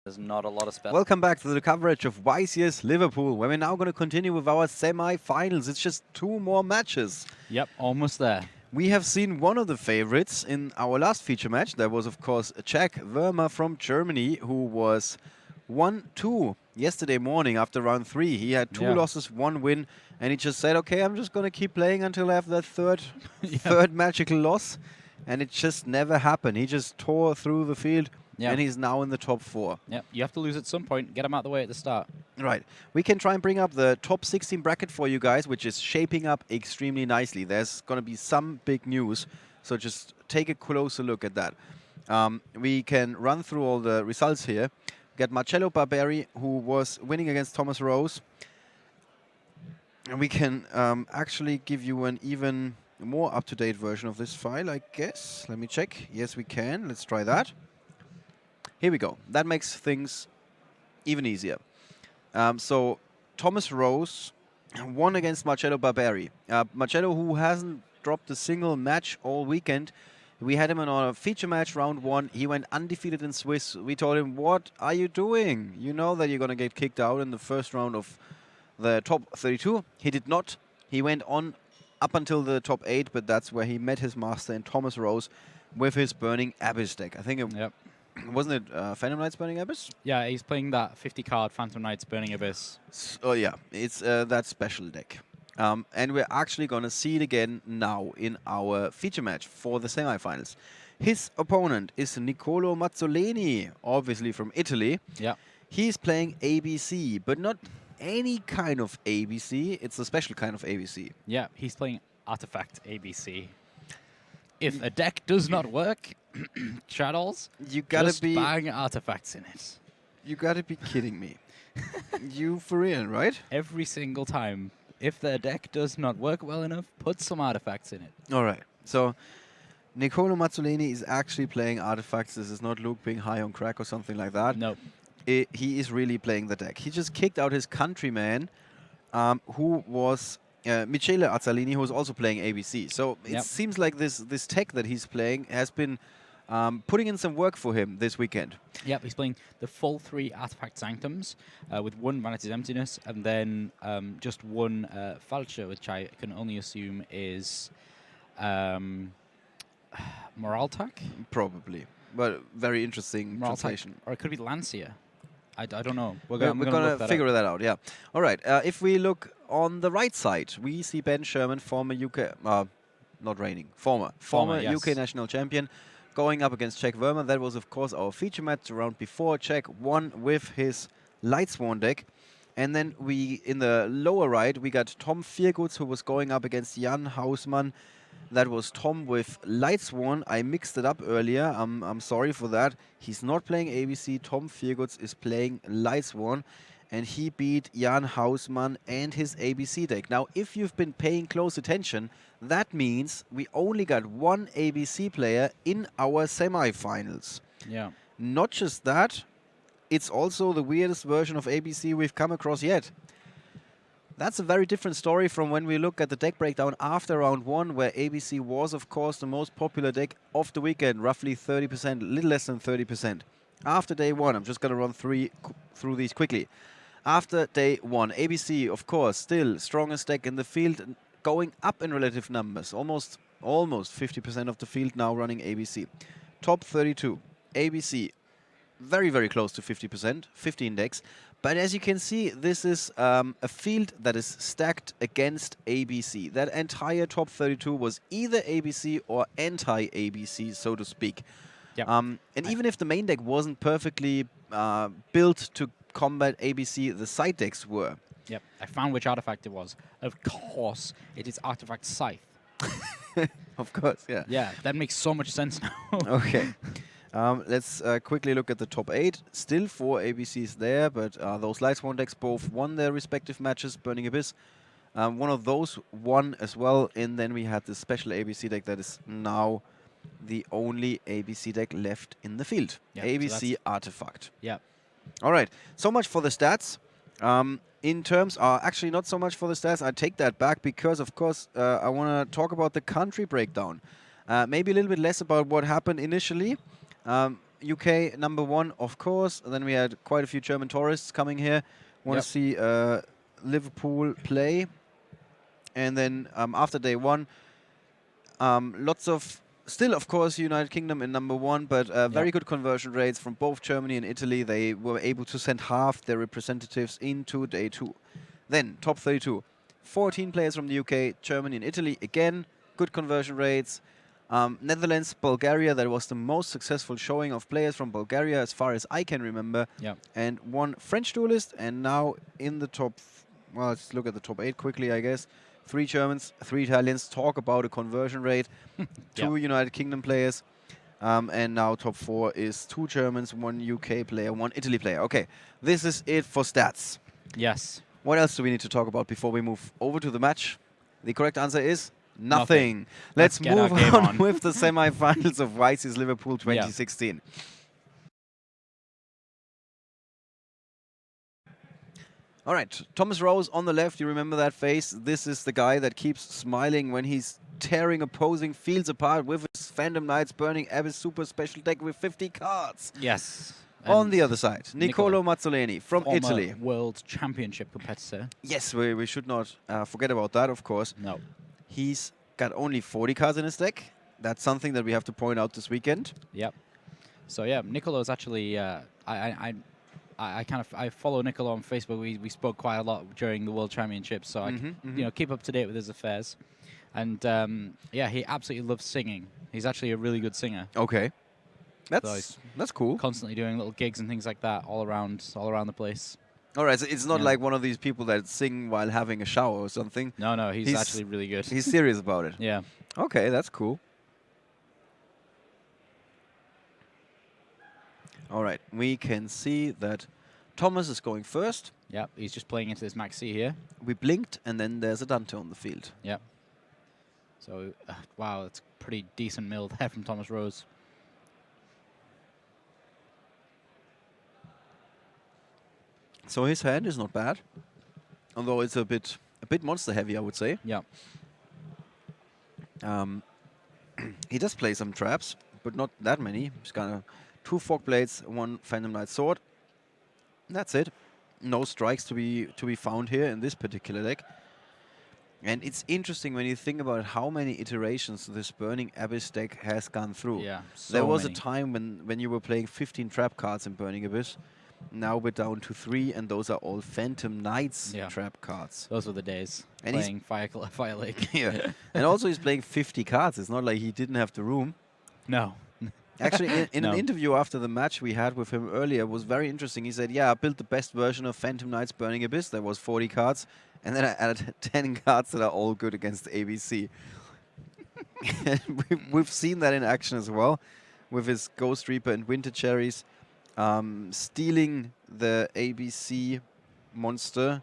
There's not a lot of spell. Welcome back to the coverage of YCS Liverpool, where we're now going to continue with our semi-finals. It's just 2 more matches. Yep, almost there. We have seen one of the favorites in our last feature match. That was, of course, Jack Verma from Germany, who was 1-2 yesterday morning after round 3. He had 2 losses, 1 win, and he just said, okay, I'm just going to keep playing until I have that third magical loss. And it just never happened. He just tore through the field. Yep. And he's now in the top 4. Yep, you have to lose at some point. Get him out of the way at the start. Right. We can try and bring up the top 16 bracket for you guys, which is shaping up extremely nicely. There's going to be some big news, so just take a closer look at that. We can run through all the results here. Got Marcello Barberi, who was winning against Thomas Rose. And we can actually give you an even more up-to-date version of this file, I guess. Let me check. Yes, we can. Let's try that. Here we go. That makes things even easier. So Thomas Rose won against Marcello Barberi. Marcello, who hasn't dropped a single match all weekend. We had him in our feature match, round 1. He went undefeated in Swiss. We told him, what are you doing? You know that you're going to get kicked out in the first round of the top 32. He did not. He went on up until the top 8, but that's where he met his master in Thomas Rose with his Burning Abyss deck. I think it wasn't it Phantom Knights Burning Abyss? Yeah, he's playing that 50-card Phantom Knights Burning Abyss. Oh, yeah. It's that special deck. And we're actually going to see it again now in our feature match for the semifinals. His opponent is Niccolo Mazzoleni, obviously from Italy. Yeah. He's playing ABC, but not any kind of ABC. It's a special kind of ABC. Yeah, he's playing Artifact ABC. If a deck does not work, Shadows, you gotta just bang artifacts in it. You gotta be kidding me. You for real, right? Every single time. If the deck does not work well enough, put some artifacts in it. All right. So Niccolo Mazzoleni is actually playing artifacts. This is not Luke being high on crack or something like that. No. He is really playing the deck. He just kicked out his countryman, who was Michele Azzalini, who was also playing ABC. So it seems like this tech that he's playing has been putting in some work for him this weekend. Yep, he's playing the full 3 Artifact Sanctums with 1 Vanity's Emptiness and then just 1 Falcher, which I can only assume is Moraltak? Probably. But very interesting translation. Or it could be Lancia. I don't know. We're going to figure that out, yeah. All right. If we look on the right side, we see Ben Sherman, former UK, former yes. UK national champion, going up against Jack Verma. That was, of course, our feature match the round before. Jack won with his Lightsworn deck. And then in the lower right, we got Tom Vierguts, who was going up against Jan Hausmann. That was Tom with Lightsworn. I mixed it up earlier. I'm sorry for that. He's not playing ABC. Tom Vierguts is playing Lightsworn. And he beat Jan Hausmann and his ABC deck. Now, if you've been paying close attention, that means we only got 1 ABC player in our semifinals. Yeah. Not just that, it's also the weirdest version of ABC we've come across yet. That's a very different story from when we look at the deck breakdown after round 1, where ABC was, of course, the most popular deck of the weekend, roughly 30%, a little less than 30%. After day 1, I'm just going to run through these quickly. After day 1, ABC, of course, still strongest deck in the field, going up in relative numbers. Almost 50% of the field now running ABC. Top 32, ABC, very, very close to 50%, 15 decks. But as you can see, this is a field that is stacked against ABC. That entire top 32 was either ABC or anti-ABC, so to speak. Yep. And even if the main deck wasn't perfectly built to combat ABC, the side decks were. Yep, I found which artifact it was. Of course, it is Artifact Scythe. Of course, yeah. Yeah, that makes so much sense now. Okay. Let's quickly look at the top 8. Still 4 ABCs there, but those Lightsworn decks both won their respective matches. Burning Abyss, one of those won as well. And then we had this special ABC deck that is now the only ABC deck left in the field. Yep, ABC so Artifact. Yeah. All right. So much for the stats. In terms, actually not so much for the stats. I take that back because, of course, I want to talk about the country breakdown. Maybe a little bit less about what happened initially. UK #1, of course. And then we had quite a few German tourists coming here. Want to Yep. see Liverpool play. And then after day 1, lots of, still of course, United Kingdom in #1, but very Yep. good conversion rates from both Germany and Italy. They were able to send half their representatives into day 2. Then top 32, 14 players from the UK, Germany and Italy. Again, good conversion rates. Netherlands, Bulgaria, that was the most successful showing of players from Bulgaria as far as I can remember. Yep. And 1 French duelist, and now in the top, well, let's look at the top 8 quickly, I guess. 3 Germans, 3 Italians. Talk about a conversion rate. 2 Yep. United Kingdom players. And now top 4 is 2 Germans, 1 UK player, 1 Italy player. Okay, this is it for stats. Yes. What else do we need to talk about before we move over to the match? The correct answer is Nothing. nothing. Let's Get our move game on on. with the semi-finals of YCS Liverpool 2016. All right, Thomas Rose on the left. You remember that face? This is the guy that keeps smiling when he's tearing opposing fields apart with his Phantom Knights Burning Abyss super special deck with 50 cards. Yes. On And the other side, Niccolo Mazzoleni from former Italy. World Championship competitor. Yes, we should not forget about that, of course. No. He's got only 40 cards in his deck. That's something that we have to point out this weekend. Yep. So yeah, Niccolo is actually I follow Niccolo on Facebook. We spoke quite a lot during the World Championships, so I keep up to date with his affairs. And yeah, he absolutely loves singing. He's actually a really good singer. Okay, he's that's cool. Constantly doing little gigs and things like that all around the place. All right, so it's not Yeah. like one of these people that sing while having a shower or something. No, he's actually really good. He's serious about it. Yeah. Okay, that's cool. All right, we can see that Thomas is going first. Yeah, he's just playing into this maxi here. We blinked, and then there's a Dante on the field. Yeah. So, wow, that's pretty decent mill there from Thomas Rose. So his hand is not bad, although it's a bit monster heavy, I would say. Yeah. He does play some traps, but not that many. He's got 2 Fog Blades, 1 Phantom Knight Sword. That's it. No strikes to be found here in this particular deck. And it's interesting when you think about how many iterations this Burning Abyss deck has gone through. Yeah. There was many. a time when you were playing 15 trap cards in Burning Abyss. Now we're down to 3, and those are all Phantom Knights trap cards. Those were the days. And playing Fire Lake. Yeah. And also he's playing 50 cards. It's not like he didn't have the room. No. Actually, in No. an interview after the match we had with him earlier, was very interesting. He said, yeah, I built the best version of Phantom Knights Burning Abyss. There was 40 cards. And then I added 10 cards that are all good against ABC. And we've seen that in action as well, with his Ghost Reaper and Winter Cherries, stealing the ABC monster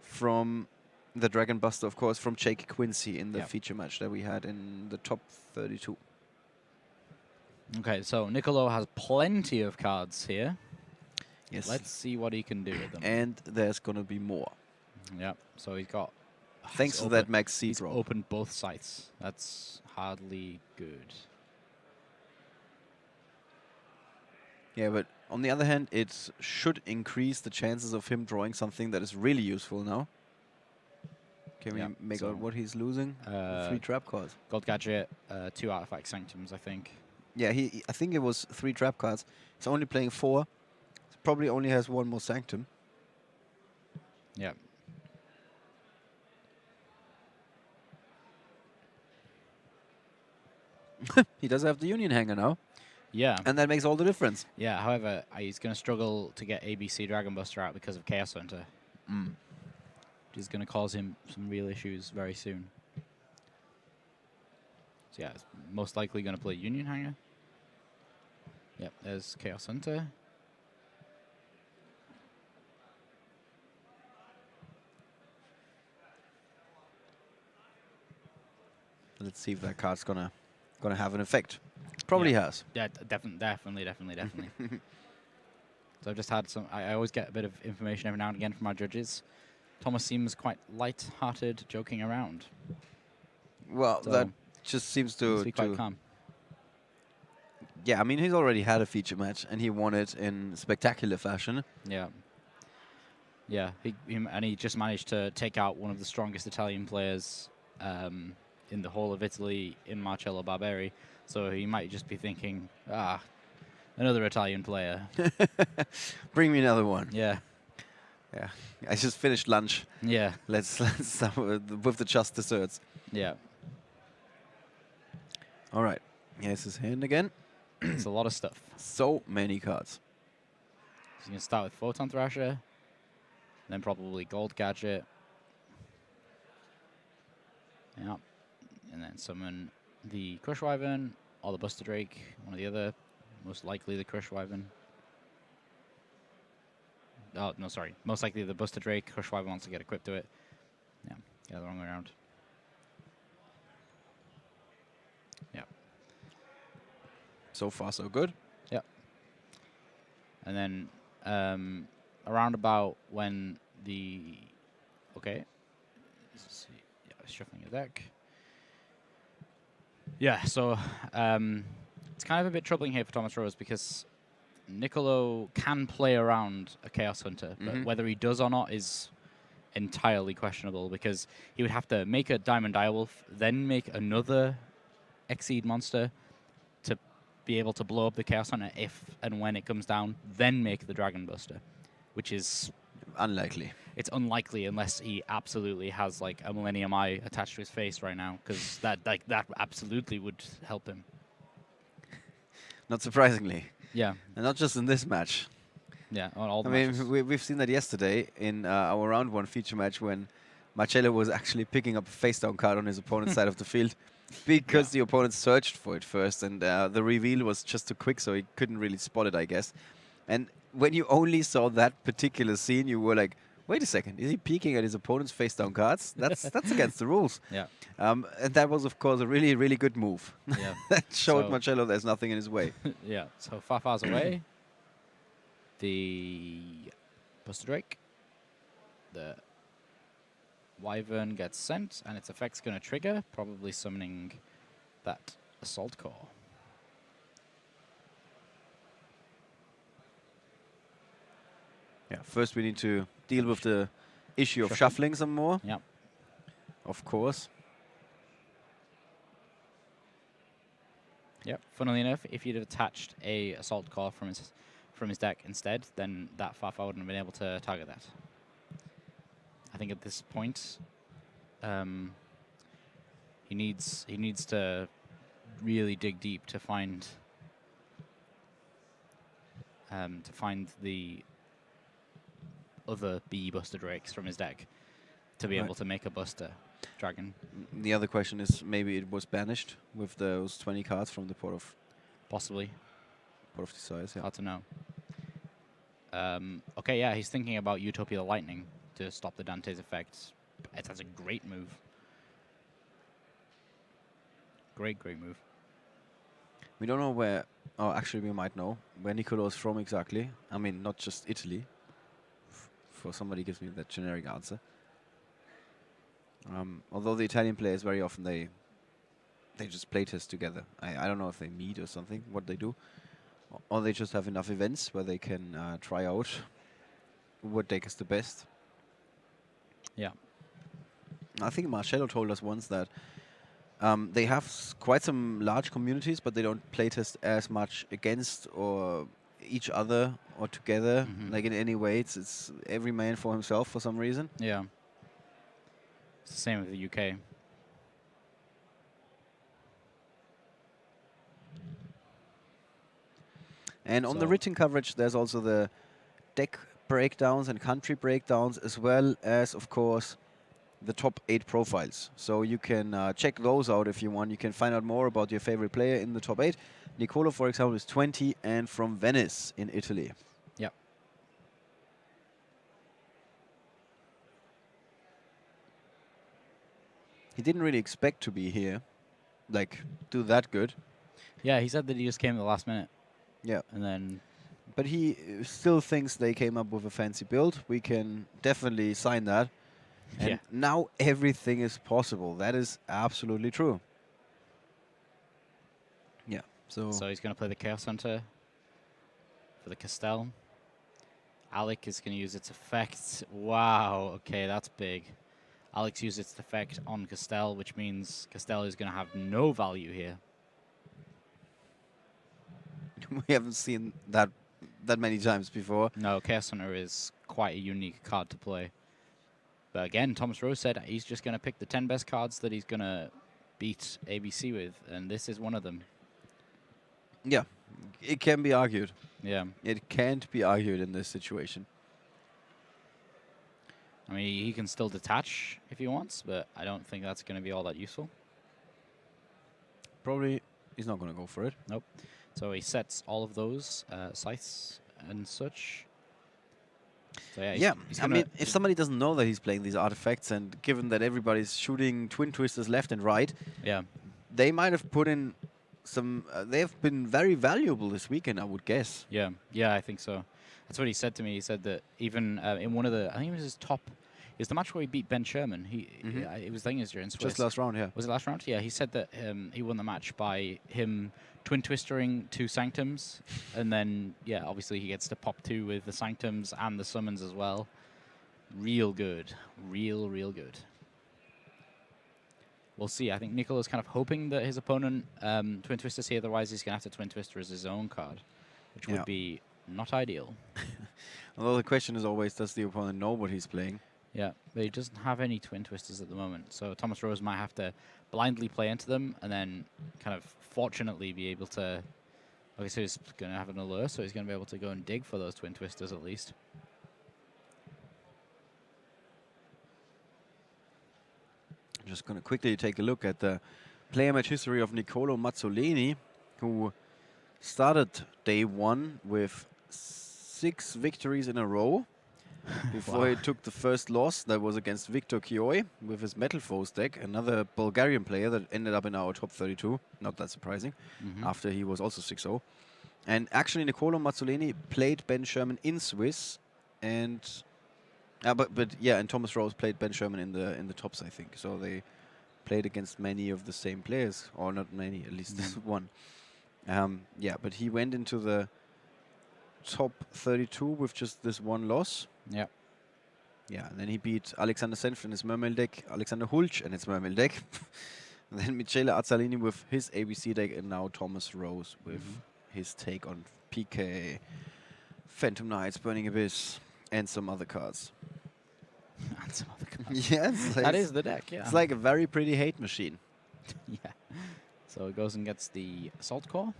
from the Dragon Buster, of course, from Jake Quincy in the feature match that we had in the top 32. Okay, so Niccolo has plenty of cards here. Yes. Let's see what he can do with them. And there's going to be more. Yeah, so he's got... Thanks to that Max C He's drop. opened both sites. That's hardly good. Yeah, but on the other hand, it should increase the chances of him drawing something that is really useful now. Can we make out what he's losing? 3 trap cards. Gold Gadget, 2 Artifact Sanctums, I think. Yeah, I think it was 3 trap cards. He's only playing 4. So probably only has 1 more Sanctum. Yeah. He does have the Union Hanger now. Yeah. And that makes all the difference. Yeah, however, he's going to struggle to get ABC Dragon Buster out because of Chaos Hunter. Which is going to cause him some real issues very soon. So yeah, it's most likely going to play Union Hanger. Yep, there's Chaos Hunter. Let's see if that card's gonna have an effect. Probably has. Yeah, definitely. So I've just had some. I always get a bit of information every now and again from our judges. Thomas seems quite light-hearted, joking around. Well, So that just seems to be quite calm. Yeah, I mean, he's already had a feature match, and he won it in spectacular fashion. Yeah. Yeah, and he just managed to take out one of the strongest Italian players in the whole of Italy in Marcello Barberi. So he might just be thinking, another Italian player. Bring me another one. Yeah. Yeah, I just finished lunch. Yeah. Let's start with the just desserts. Yeah. All right. Here's his hand again. It's a lot of stuff. So many cards. So you can start with Photon Thrasher, then probably Gold Gadget. Yeah. And then summon the Crush Wyvern or the Buster Drake, one or the other. Most likely the Crush Wyvern. Oh, no, sorry. Most likely the Buster Drake. Crush Wyvern wants to get equipped to it. Yeah, the wrong way around. Yeah. So far, so good. Yeah. And then around about when the... Okay. Let's see. Yeah, shuffling your deck. Yeah, so it's kind of a bit troubling here for Thomas Rose because Niccolo can play around a Chaos Hunter, but whether he does or not is entirely questionable because he would have to make a Diamond Direwolf, then make another Exceed monster to be able to blow up the Chaos Hunter if and when it comes down, then make the Dragon Buster, which is unlikely. It's unlikely unless he absolutely has like a Millennium Eye attached to his face right now, because that absolutely would help him. Not surprisingly. Yeah. And not just in this match. Yeah, on all the I matches. mean, we've seen that yesterday in our round 1 feature match when Marcello was actually picking up a face-down card on his opponent's side of the field because the opponent searched for it first, and the reveal was just too quick, so he couldn't really spot it, I guess. And when you only saw that particular scene, you were like, wait a second, is he peeking at his opponent's face-down cards? That's against the rules. Yeah. And that was, of course, a really, really good move. Yeah. That showed So Marcello there's nothing in his way. Yeah, so Farfar's away. The Buster Drake. The Wyvern gets sent, and its effect's going to trigger, probably summoning that Assault Core. Yeah, first we need to deal with the issue of shuffling some more. Yeah. Of course. Yep. Funnily enough, if you'd have attached a Assault Core from his deck instead, then that Farfar wouldn't have been able to target that. I think at this point, he needs to really dig deep to find the other B Buster Drakes from his deck to be able to make a Buster Dragon. The other question is maybe it was banished with those 20 cards from the Port of Possibly. Port of Desires. Yeah. Hard to know. Okay, yeah, he's thinking about Utopia Lightning to stop the Dante's effect. That's a great move. Great move. We don't know where... Oh, actually, we might know where Niccolo is from exactly. I mean, not just Italy. For somebody gives me that generic answer. Although the Italian players very often they just playtest together. I don't know if they meet or something, what they do. Or they just have enough events where they can try out what deck is the best. Yeah. I think Marcello told us once that they have quite some large communities, but they don't playtest as much against or each other or together, like in any way. It's every man for himself for some reason. Yeah. It's the same with the UK. And on the written coverage, there's also the deck breakdowns and country breakdowns, as well as, of course, the top 8 profiles. So you can check those out if you want. You can find out more about your favorite player in the top 8. Niccolo, for example, is 20 and from Venice in Italy. Yep. He didn't really expect to be here, like, do that good. Yeah, he said that he just came at the last minute. Yeah. And then... But he still thinks they came up with a fancy build. We can definitely sign that. And now everything is possible. That is absolutely true. Yeah. So he's going to play the Chaos Hunter for the Castell. Alec is going to use its effect. Wow, okay, that's big. Alex used its effect on Castell, which means Castell is going to have no value here. we haven't seen that many times before. No, Chaos Hunter is quite a unique card to play. But again, Thomas Rose said he's just going to pick the 10 best cards that he's going to beat ABC with, and this is one of them. Yeah, it can be argued. Yeah. It can't be argued in this situation. I mean, he can still detach if he wants, but I don't think that's going to be all that useful. Probably he's not going to go for it. Nope. So he sets all of those scythes and such. So yeah, I mean, if somebody doesn't know that he's playing these artifacts, and given that everybody's shooting Twin Twisters left and right, yeah, they might have put in some. They've been very valuable this weekend, I would guess. Yeah, I think so. That's what he said to me. He said that even in one of the, I think it was his top, it was the match where he beat Ben Sherman. It was during Swiss. Just last round, yeah. Was it last round? Yeah, he said that he won the match by him twin twistering 2 Sanctums, and then obviously he gets to pop 2 with the Sanctums and the summons as well. Real good, real good. We'll see. I think Niccolo's kind of hoping that his opponent twin twisters here, otherwise he's gonna have to twin twister as his own card, which would be not ideal. Although the question is always, does the opponent know what he's playing? Yeah, but he doesn't have any twin twisters at the moment, so Thomas Rose might have to blindly play into them and then kind of fortunately be able to. Obviously, he's going to have an allure, so he's going to be able to go and dig for those twin twisters at least. I'm just going to quickly take a look at the player match history of Niccolo Mazzoleni, who started day 1 with 6 victories in a row. Before he took the first loss, that was against Victor Kioi with his Metal Foes deck, another Bulgarian player that ended up in our top 32. Not that surprising, after he was also 6-0. And actually, Niccolo Mazzoleni played Ben Sherman in Swiss, and and Thomas Rose played Ben Sherman in the tops, I think. So they played against many of the same players, or not many, at least this one. But he went into the top 32 with just this one loss. Yeah. Yeah, and then he beat Alexander Senf in his Mermail deck, Alexander Hulch in his Mermail deck, and then Michele Azzalini with his ABC deck, and now Thomas Rose with his take on PK, Phantom Knights, Burning Abyss, and some other cards. And some other cards. Yes. That is the deck, yeah. It's like a very pretty hate machine. Yeah. So it goes and gets the Assault Core.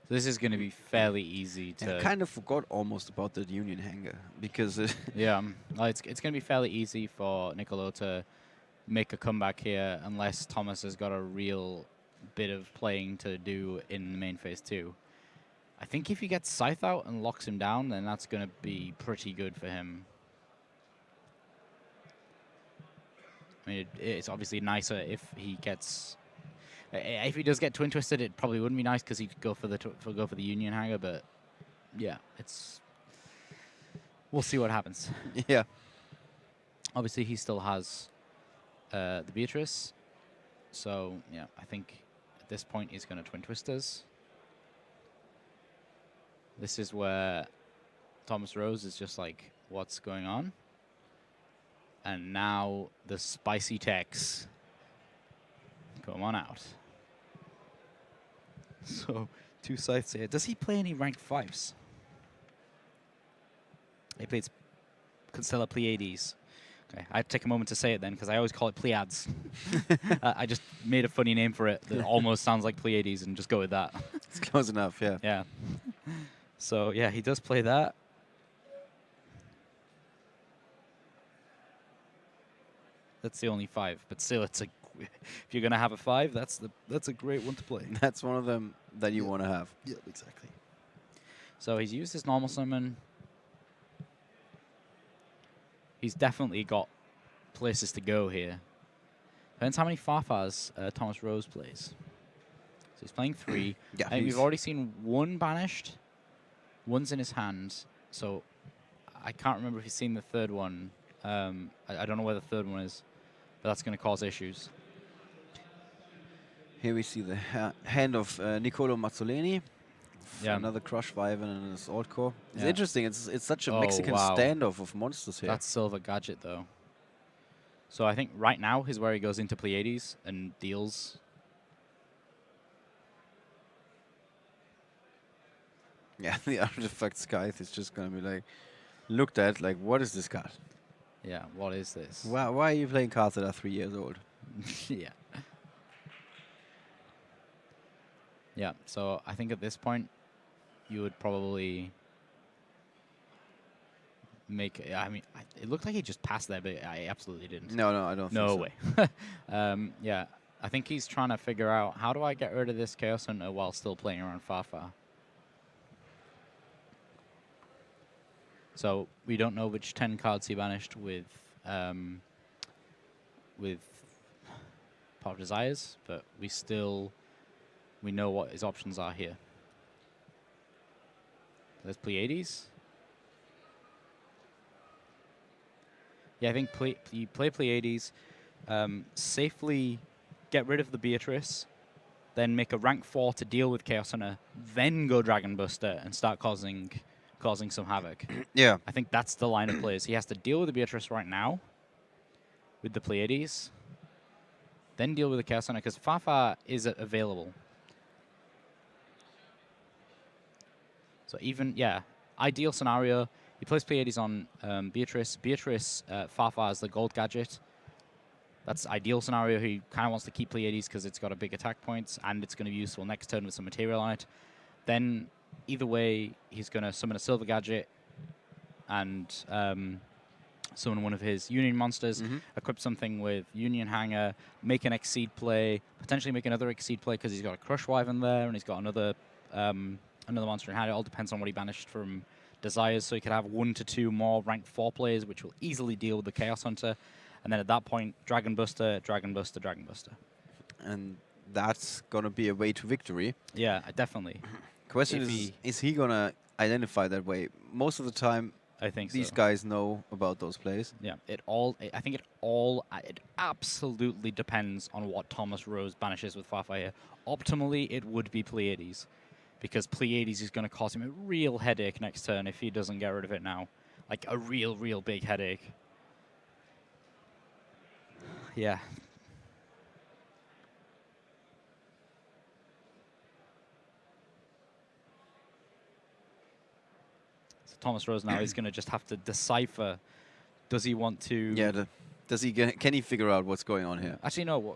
So this is going to be fairly easy to... I kind of forgot almost about that Union Hanger, because... yeah, it's going to be fairly easy for Niccolo to make a comeback here, unless Thomas has got a real bit of playing to do in the main phase 2. I think if he gets Scythe out and locks him down, then that's going to be pretty good for him. I mean, it's obviously nicer if he gets... If he does get twin twisted, it probably wouldn't be nice because he'd go for the Union Hanger. But yeah, we'll see what happens. Yeah. Obviously, he still has the Beatrice, so yeah, I think at this point he's going to twin twisters. This is where Thomas Rose is just like, what's going on? And now the spicy techs come on out. So, 2 scythes here. Does he play any ranked 5s? He plays Constella Pleiades. Okay, I had to take a moment to say it then, because I always call it Pleiades. I just made a funny name for it that almost sounds like Pleiades, and just go with that. It's close enough, yeah. Yeah. So, yeah, he does play that. That's the only 5, but still, it's a... If you're going to have a 5, that's a great one to play. That's one of them that you want to have. Yeah, exactly. So he's used his normal summon. He's definitely got places to go here. Depends how many Farfars Thomas Rose plays. So he's playing 3. Yeah, and we've already seen 1 banished. 1's in his hand. So I can't remember if he's seen the 3rd one. I don't know where the 3rd one is. But that's going to cause issues. Here we see the hand of Niccolo Mazzoleni. Yeah. Another Crush Wyvern and an Assault Core. It's Yeah. interesting. It's such a Oh, Mexican wow. standoff of monsters here. That's Silver Gadget, though. So I think right now is where he goes into Pleiades and deals. Yeah, the Artifact Scythe is just going to be like looked at like, what is this card? Yeah, what is this? Why are you playing cards that are 3 years old? Yeah. Yeah, so I think at this point, you would probably make... I mean, it looked like he just passed there, but I absolutely didn't. No, I don't think so. No way. Yeah, I think he's trying to figure out, how do I get rid of this Chaos Hunter while still playing around Farfar? So we don't know which 10 cards he banished with Power of Desires, but we know what his options are here. There's Pleiades. Yeah, I think you play Pleiades, safely get rid of the Beatrice, then make a rank 4 to deal with Chaos Hunter, then go Dragon Buster and start causing some havoc. Yeah. I think that's the line of plays. He has to deal with the Beatrice right now with the Pleiades, then deal with the Chaos Hunter, because Farfar is available. So even, yeah, ideal scenario, he plays Pleiades on Beatrice. Beatrice, Farfar is the gold gadget. That's ideal scenario. He kind of wants to keep Pleiades because it's got a big attack points, and it's going to be useful next turn with some material on it. Then, either way, he's going to summon a silver gadget and summon one of his Union monsters, equip something with Union Hanger, make an Exceed play, potentially make another Exceed play because he's got a Crush Wyvern there, and he's got another monster in hand. It all depends on what he banished from Desires, so he could have 1 to 2 more rank 4 plays, which will easily deal with the Chaos Hunter. And then at that point, Dragon Buster, Dragon Buster, Dragon Buster. And that's going to be a way to victory. Yeah, definitely. Question is he going to identify that way? Most of the time, I think these so. guys know about those plays. Yeah, it absolutely depends on what Thomas Rose banishes with Farfar here. Optimally, it would be Pleiades, because Pleiades is going to cause him a real headache next turn if he doesn't get rid of it now. Like, a real big headache. Yeah. So Thomas Rose now is going to just have to decipher, does he want to... Yeah, can he figure out what's going on here? Actually, no,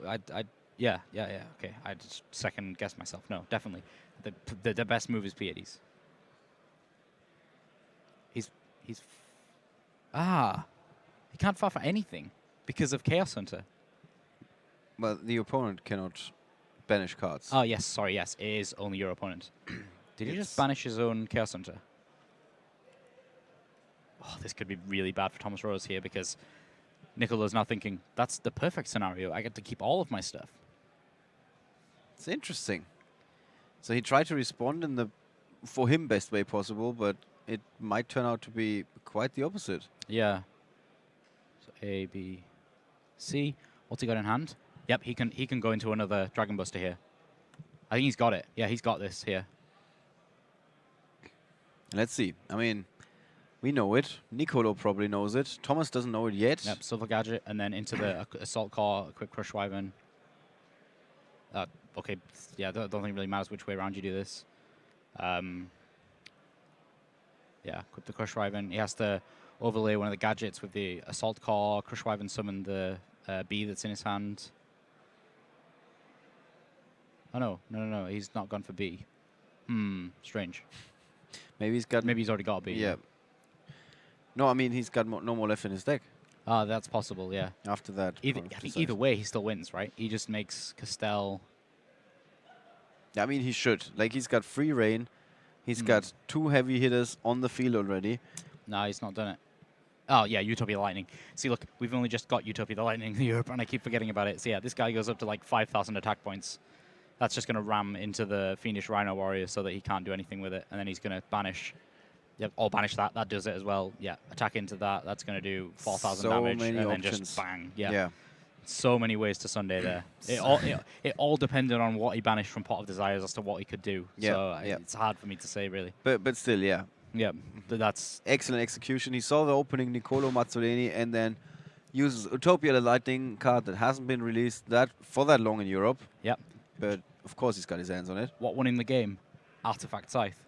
yeah, okay. I just second guess myself. No, definitely. The best move is Pleiades. He can't Farfar anything because of Chaos Hunter. Well, the opponent cannot banish cards. Oh, yes, sorry, yes. It is only your opponent. Did he just banish his own Chaos Hunter? Oh, this could be really bad for Thomas Rose here because Niccolo's now thinking, that's the perfect scenario. I get to keep all of my stuff. It's interesting. So he tried to respond in the, for him, best way possible, but it might turn out to be quite the opposite. Yeah. So A, B, C. What's he got in hand? Yep, he can go into another Dragon Buster here. I think he's got it. Yeah, he's got this here. Let's see. I mean, we know it. Niccolo probably knows it. Thomas doesn't know it yet. Yep, Silver Gadget, and then into the Assault Core, a quick Crush Wyvern. Okay, yeah, I don't think it really matters which way around you do this. Yeah, equip the Crush Wyvern. He has to overlay one of the gadgets with the Assault Core. Crush Wyvern summon the B that's in his hand. Oh, no, he's not gone for B. Strange. Maybe he's already got a B. Yeah. No, I mean, he's got no more left in his deck. Ah, that's possible, yeah. After that. I think either way, he still wins, right? He just makes Castell... Yeah, I mean, he should. Like, he's got free reign. He's got 2 heavy hitters on the field already. No, he's not done it. Oh, yeah, Utopia Lightning. See, look, we've only just got Utopia the Lightning in Europe, and I keep forgetting about it. So, yeah, this guy goes up to, like, 5,000 attack points. That's just going to ram into the Fiendish Rhino Warrior so that he can't do anything with it. And then he's going to banish. Yep, or banish that. That does it as well. Yeah, attack into that. That's going to do 4,000 damage. And then just bang. Yeah. so many ways to Sunday there. It all depended on what he banished from Pot of Desires as to what he could do. Yeah, So it's hard for me to say, really. But still, yeah. Yeah, that's excellent execution. He saw the opening Niccolo Mazzoleni and then uses Utopia, the lightning card that hasn't been released for that long in Europe. Yep. But of course he's got his hands on it. What won him the game? Artifact Scythe.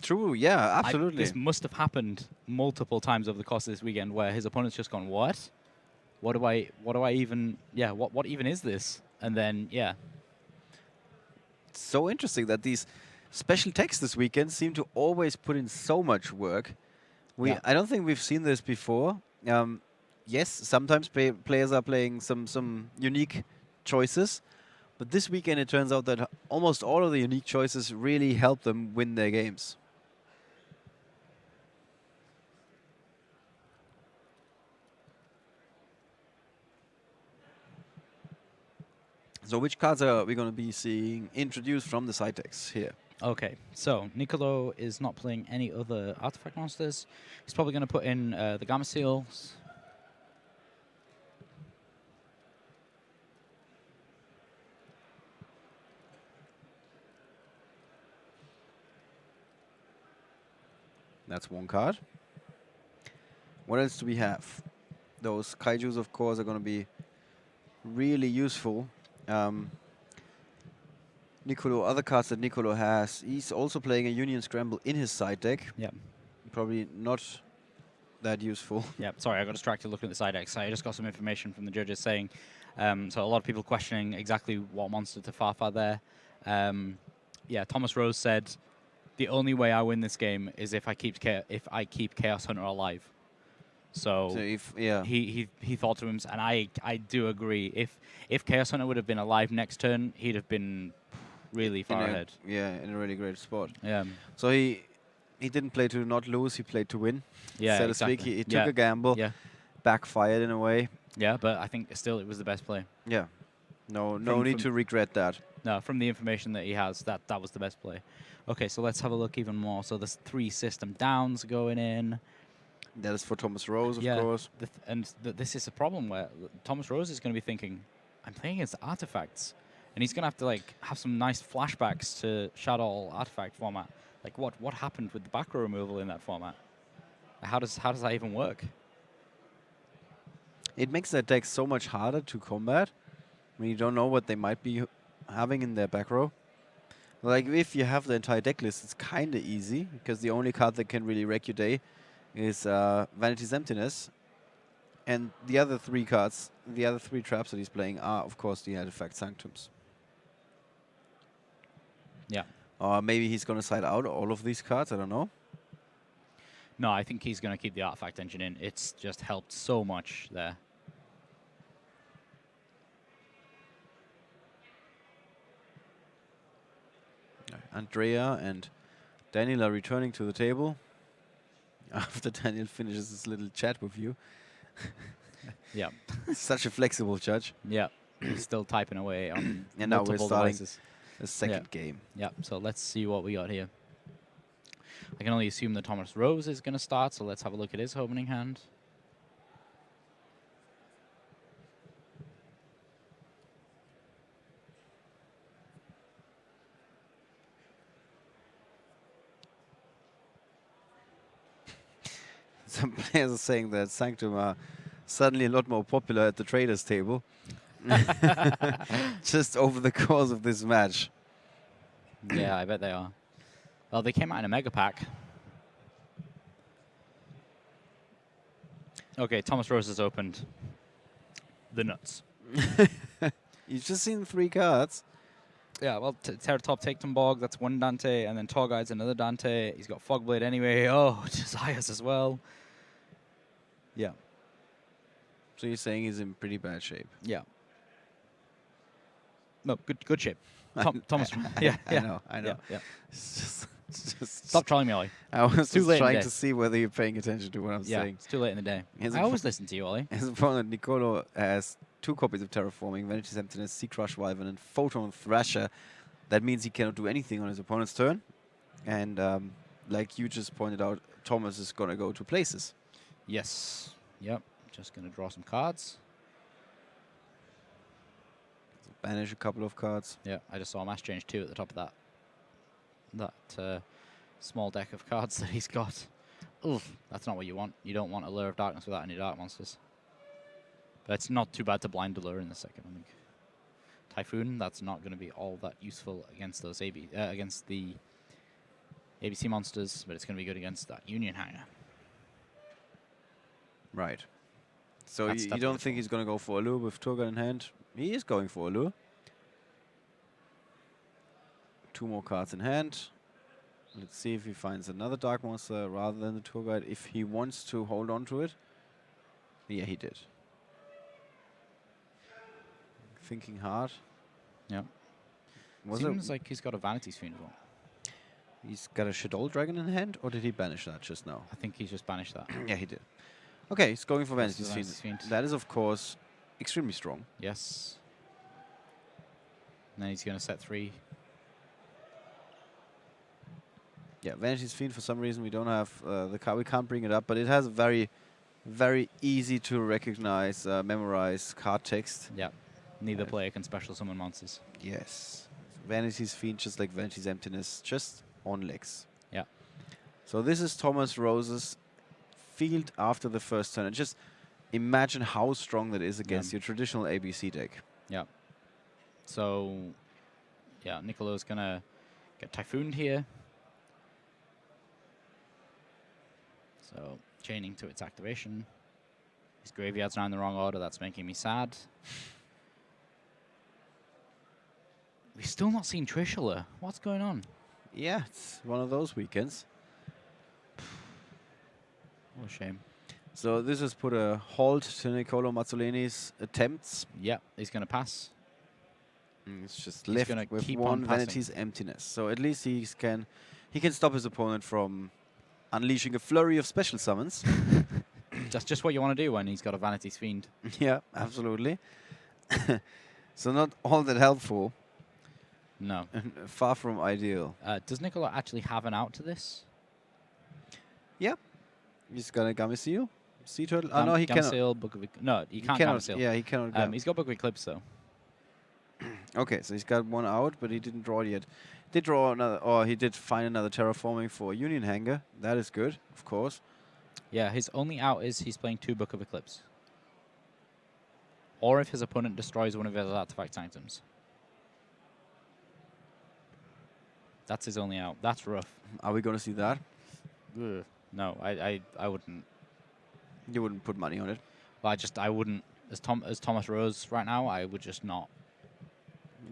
True, yeah, absolutely. This must have happened multiple times over the course of this weekend where his opponent's just gone, what? What even is this? And then, yeah. It's so interesting that these special techs this weekend seem to always put in so much work. I don't think we've seen this before. Yes, sometimes players are playing some unique choices, but this weekend it turns out that almost all of the unique choices really help them win their games. So which cards are we going to be seeing introduced from the side decks here? Okay, so Niccolo is not playing any other artifact monsters. He's probably going to put in the Gamma Seals. That's one card. What else do we have? Those kaijus, of course, are going to be really useful. Niccolo, other cards that Niccolo has, he's also playing a Union Scramble in his side deck. Yeah. Probably not that useful. Yeah, sorry, I got distracted looking at the side deck. So I just got some information from the judges saying, so a lot of people questioning exactly what monster to Farfar there. Yeah, Thomas Rose said, the only way I win this game is if I keep Chaos Hunter alive. So if, he thought to himself, and I do agree. If Chaos Hunter would have been alive next turn, he'd have been really far ahead. Yeah, in a really great spot. Yeah. So he didn't play to not lose; he played to win. Yeah, so to exactly. speak. He took a gamble. Yeah. Backfired in a way. Yeah, but I think still it was the best play. Yeah. No need to regret that. No, from the information that he has, that was the best play. Okay, so let's have a look even more. So there's 3 system downs going in. That is for Thomas Rose, of course. This is a problem where Thomas Rose is going to be thinking, I'm playing against artifacts. And he's going to have to have some nice flashbacks to Shadow artifact format. Like what happened with the back row removal in that format? How does that even work? It makes that deck so much harder to combat when you don't know what they might be having in their back row. Like if you have the entire deck list, it's kind of easy because the only card that can really wreck your day is Vanity's Emptiness. And the other 3 cards, the other 3 traps that he's playing are, of course, the Artifact Sanctums. Yeah. Or maybe he's going to side out all of these cards, I don't know. No, I think he's going to keep the Artifact Engine in. It's just helped so much there. Andrea and Daniel are returning to the table after Daniel finishes his little chat with you. Yeah. Such a flexible judge. Yeah. He's still typing away on and now we're starting devices. The second game. Yeah, so let's see what we got here. I can only assume that Thomas Rose is going to start, so let's have a look at his opening hand. Some players are saying that Sanctum are suddenly a lot more popular at the traders table. Just over the course of this match. Yeah, I bet they are. Well, they came out in a mega pack. Okay, Thomas Rose has opened the nuts. You've just seen 3 cards. Yeah, well, Terratop Taketumborg, that's 1 Dante, and then Torguide's another Dante. He's got Fogblade anyway. Oh, Desires as well. Yeah. So you're saying he's in pretty bad shape? Yeah. No, good shape. Thomas. Yeah, I know. Yeah. It's just Stop trolling me, Ollie. I was Too just late trying to see whether you're paying attention to what I'm Yeah, saying. it's too late in the day. His I always listen to you, Ollie. His opponent, Niccolo, has 2 copies of Terraforming, Vanity's Emptiness, Sea Crush Wyvern, and Photon Thrasher. That means he cannot do anything on his opponent's turn. And like you just pointed out, Thomas is going to go to places. Yes. Yep. Just going to draw some cards. banish a couple of cards. Yeah, I just saw a mass change 2 at the top of that small deck of cards that he's got. Oof, that's not what you want. You don't want a Lure of Darkness without any dark monsters. But it's not too bad to blind the Lure in the second, I think. Typhoon, that's not going to be all that useful against those against the ABC monsters, but it's going to be good against that Union Hanger. Right. So That's you don't think wonderful. he's going to go for a lure with Turgon in hand? He is going for a lure. 2 more cards in hand. Let's see if he finds another dark monster rather than the tour guide, if he wants to hold on to it. Yeah, he did. Thinking hard. Yeah. Was Seems it like he's got a Vanity Fiend as well. he's got a Shadow Dragon in hand, or did he banish that just now? I think he's just banished that. Yeah, he did. Okay, he's going for That's Vanity the Vanity Fiend. Fiend. That is, of course, extremely strong. Yes. And then he's going to set 3. Yeah, Vanity's Fiend, for some reason, we don't have the card. We can't bring it up, but it has a very, very easy to recognize, memorize card text. Yeah. Neither player can special summon monsters. Yes. Vanity's Fiend, just like Vanity's Emptiness, just on legs. Yeah. So this is Thomas Rose's field after the first turn. And just imagine how strong that is against your traditional ABC deck. Yeah. So, yeah, Niccolo's going to get Typhooned here. So, chaining to its activation. His graveyard's now in the wrong order. That's making me sad. We've still not seen Trishula. What's going on? Yeah, it's one of those weekends. What a shame. So this has put a halt to Niccolo Mazzoleni's attempts. Yeah, he's going to pass. It's just He's left gonna with keep one on passing. Vanity's Emptiness. So at least he can stop his opponent from unleashing a flurry of special summons. That's just what you want to do when he's got a Vanity's Fiend. Yeah, absolutely. So not all that helpful. No. Far from ideal. Does Niccolo actually have an out to this? Yeah. He's gonna Gamma Seal. Sea Turtle. Oh, no, he cannot. Seal, Book of no, he can't Gamma Seal. Yeah, he cannot. He's got Book of Eclipse, though. Okay, so he's got one out, but he didn't draw it yet. Did draw another, or he did find another terraforming for Union Hanger. That is good, of course. Yeah, his only out is he's playing 2 Book of Eclipse. Or if his opponent destroys one of his artifact items. That's his only out. That's rough. Are we going to see that? Ugh. No, I wouldn't. You wouldn't put money on it. Well, I wouldn't. As Thomas Rose right now, I would just not.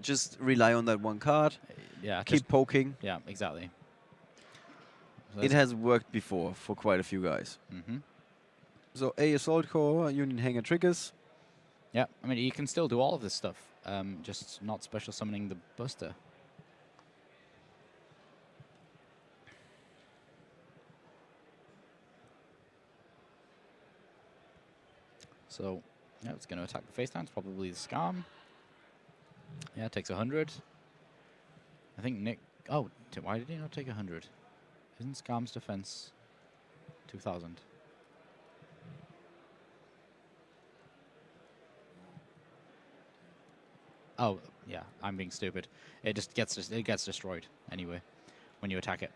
Just rely on that one card. Yeah. Keep poking. Yeah, exactly. So It has worked before for quite a few guys. Mm-hmm. So a Assault Core, Union Hanger triggers. Yeah, I mean, you can still do all of this stuff, just not special summoning the Buster. So, yeah, it's going to attack the face down. It's probably the Scam. Yeah, it takes 100. I think Nick... Oh, why did he not take 100? Isn't Scam's defense 2,000? Oh, yeah, I'm being stupid. It just gets destroyed anyway when you attack it.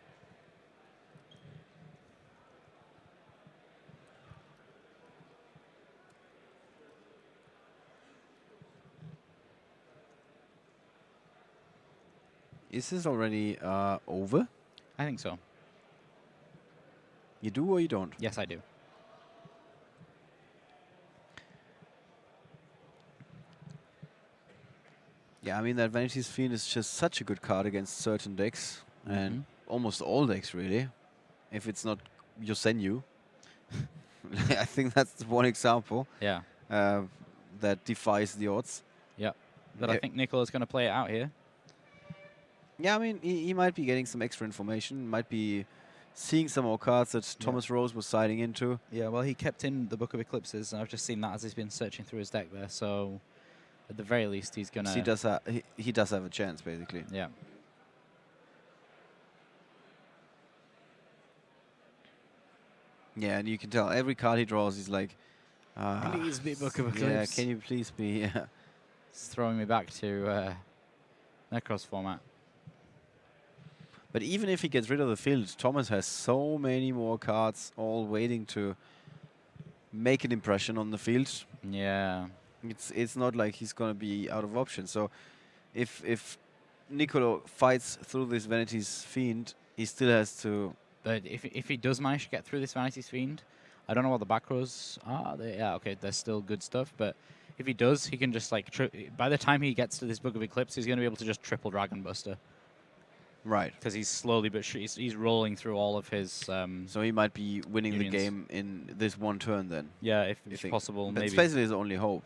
Is this already over? I think so. You do or you don't? Yes, I do. Yeah, I mean, that Vanity's Fiend is just such a good card against certain decks. And almost all decks, really. If it's not Yosenyu. I think that's one example. Yeah. That defies the odds. Yeah. But I think Niccolo's going to play it out here. Yeah, I mean, he might be getting some extra information. Might be seeing some more cards that Thomas Rose was siding into. Yeah, well, he kept in the Book of Eclipses, and I've just seen that as he's been searching through his deck there. So, at the very least, he's going to... So he does have a chance, basically. Yeah. Yeah, and you can tell every card he draws, he's like... Please be Book of yeah, Eclipse. can you please be... It's throwing me back to Necros format. But even if he gets rid of the field, Thomas has so many more cards all waiting to make an impression on the field. Yeah. It's not like he's going to be out of options. So if Niccolo fights through this Vanity's Fiend, he still has to... But if he does manage to get through this Vanity's Fiend, I don't know what the back rows are. Yeah, okay, they're still good stuff. But if he does, he can just like... by the time he gets to this Book of Eclipse, he's going to be able to just triple Dragon Buster. Right. Because he's slowly but he's rolling through all of his... so he might be winning unions. the game in this one turn then. Yeah, if possible, That's maybe. That's basically his only hope.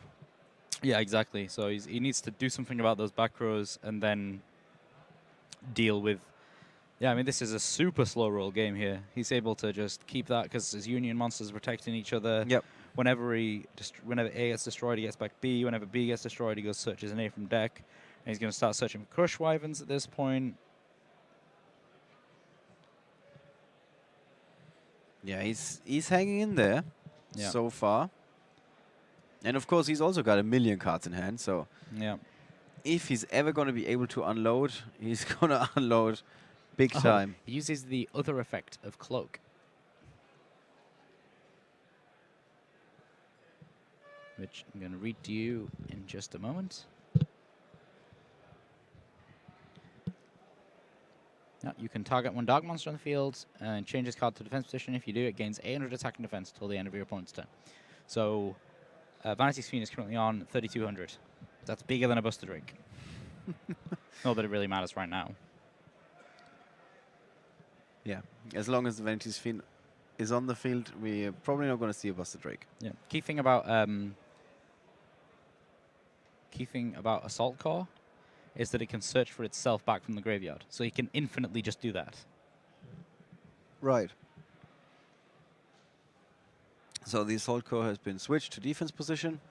Yeah, exactly. So he needs to do something about those back rows and then deal with... Yeah, I mean, this is a super slow roll game here. He's able to just keep that because his union monsters are protecting each other. Yep. Whenever A gets destroyed, he gets back B. Whenever B gets destroyed, he goes searches an A from deck. And he's going to start searching for Crush Wyverns at this point. Yeah, he's hanging in there so far. And of course, he's also got a million cards in hand. So if he's ever going to be able to unload, he's going to unload big time. He uses the other effect of Cloak, which I'm going to read to you in just a moment. Yeah, you can target one dark monster on the field and change this card to defense position. If you do, it gains 800 attack and defense till the end of your opponent's turn. So Vanity's Fiend is currently on 3,200. That's bigger than a Buster Drake. Not that it really matters right now. Yeah, as long as the Vanity's Fiend is on the field, we're probably not going to see a Buster Drake. Yeah. Key thing about Assault Core is that it can search for itself back from the graveyard. So he can infinitely just do that. Right. So the Assault Core has been switched to defense position,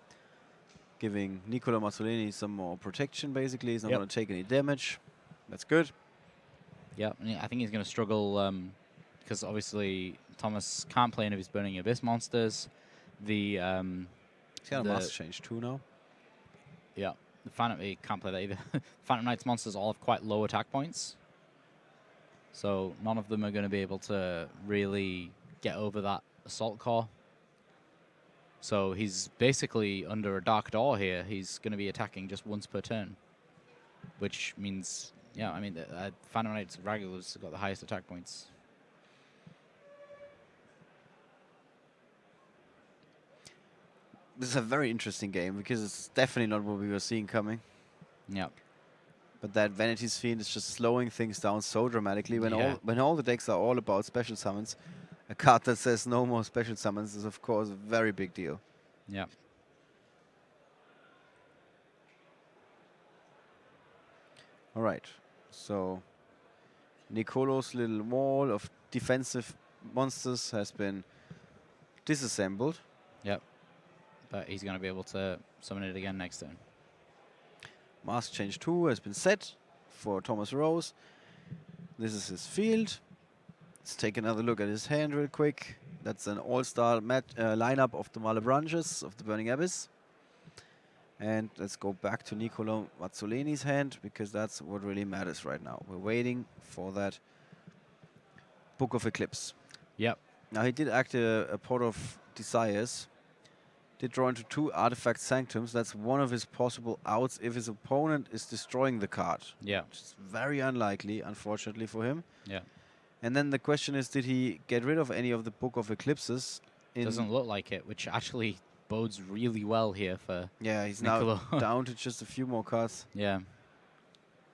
giving Niccolo Mazzoleni some more protection, basically. He's not going to take any damage. That's good. Yeah, I think he's going to struggle because obviously Thomas can't play any of his Burning Abyss monsters. He's got a Master Change 2 now. Yeah. The Phantom, he can't play that either. Phantom Knight's monsters all have quite low attack points. So none of them are going to be able to really get over that Assault Core. So he's basically under a Dark Door here. He's going to be attacking just once per turn. Which means, yeah, I mean, Phantom Knight's regulars got the highest attack points. This is a very interesting game because it's definitely not what we were seeing coming. Yeah. But that Vanity's Fiend is just slowing things down so dramatically. When all the decks are all about special summons, a card that says no more special summons is, of course, a very big deal. Yeah. All right. So Niccolo's little wall of defensive monsters has been disassembled. Yep. But he's going to be able to summon it again next turn. Master Change 2 has been set for Thomas Rose. This is his field. Let's take another look at his hand real quick. That's an all-star lineup of the Malebranches of the Burning Abyss. And let's go back to Niccolo Mazzoleni's hand, because that's what really matters right now. We're waiting for that Book of Eclipse. Yep. Now, he did act a Pot of Desires. Did draw into 2 Artifact Sanctums. That's one of his possible outs if his opponent is destroying the card. Yeah. Which is very unlikely, unfortunately, for him. Yeah. And then the question is, did he get rid of any of the Book of Eclipses? Doesn't look like it, which actually bodes really well here for he's Niccolo. now down to just a few more cards. Yeah.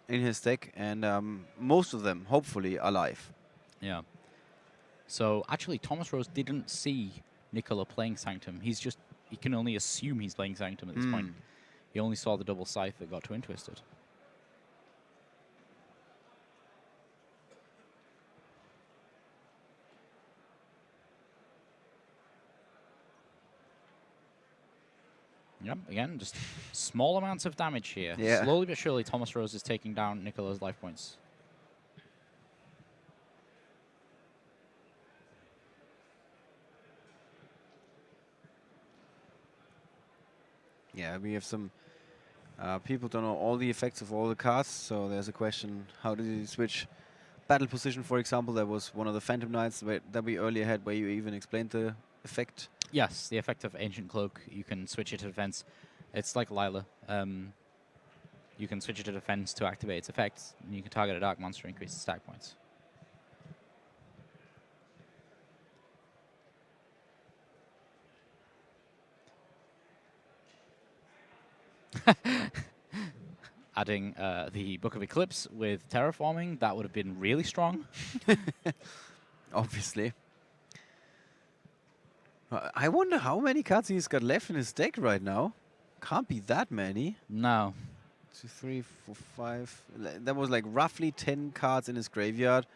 In his deck, and most of them, hopefully, are live. Yeah. So, actually, Thomas Rose didn't see Niccolo playing Sanctum. He can only assume he's playing Sanctum at this point. He only saw the double scythe that got Twin Twisted. Yep, again, just small amounts of damage here. Yeah. Slowly but surely, Thomas Rose is taking down Niccolo's life points. Yeah, we have some People don't know all the effects of all the cards, so there's a question, how did he switch battle position, for example? That was one of the Phantom Knights that we earlier had, where you even explained the effect. Yes, the effect of Ancient Cloak, you can switch it to defense. It's like Lila. You can switch it to defense to activate its effects, and you can target a dark monster, increase the stack points. Adding the Book of Eclipse with Terraforming, that would have been really strong. Obviously. I wonder how many cards he's got left in his deck right now. Can't be that many. No. 2, 3, 4, 5. That was like roughly 10 cards in his graveyard.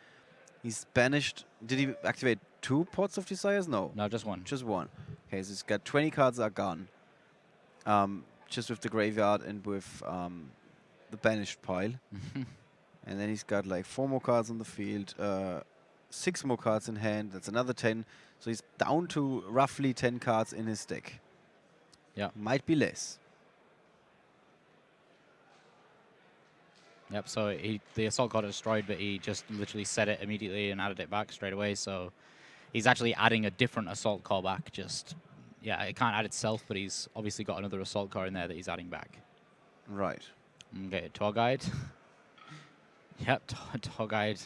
He's banished. Did he activate 2 Pots of Desires? No. No, just one. Just one. Okay, so he's got 20 cards are gone. Just with the graveyard and with the banished pile. And then he's got like 4 more cards on the field, 6 more cards in hand. That's another 10. So he's down to roughly 10 cards in his deck. Yeah. Might be less. Yep, so the assault got destroyed, but he just literally set it immediately and added it back straight away. So he's actually adding a different assault core back. Yeah, it can't add itself, but he's obviously got another assault core in there that he's adding back. Right. Okay, Tour Guide. Yep, Tour Guide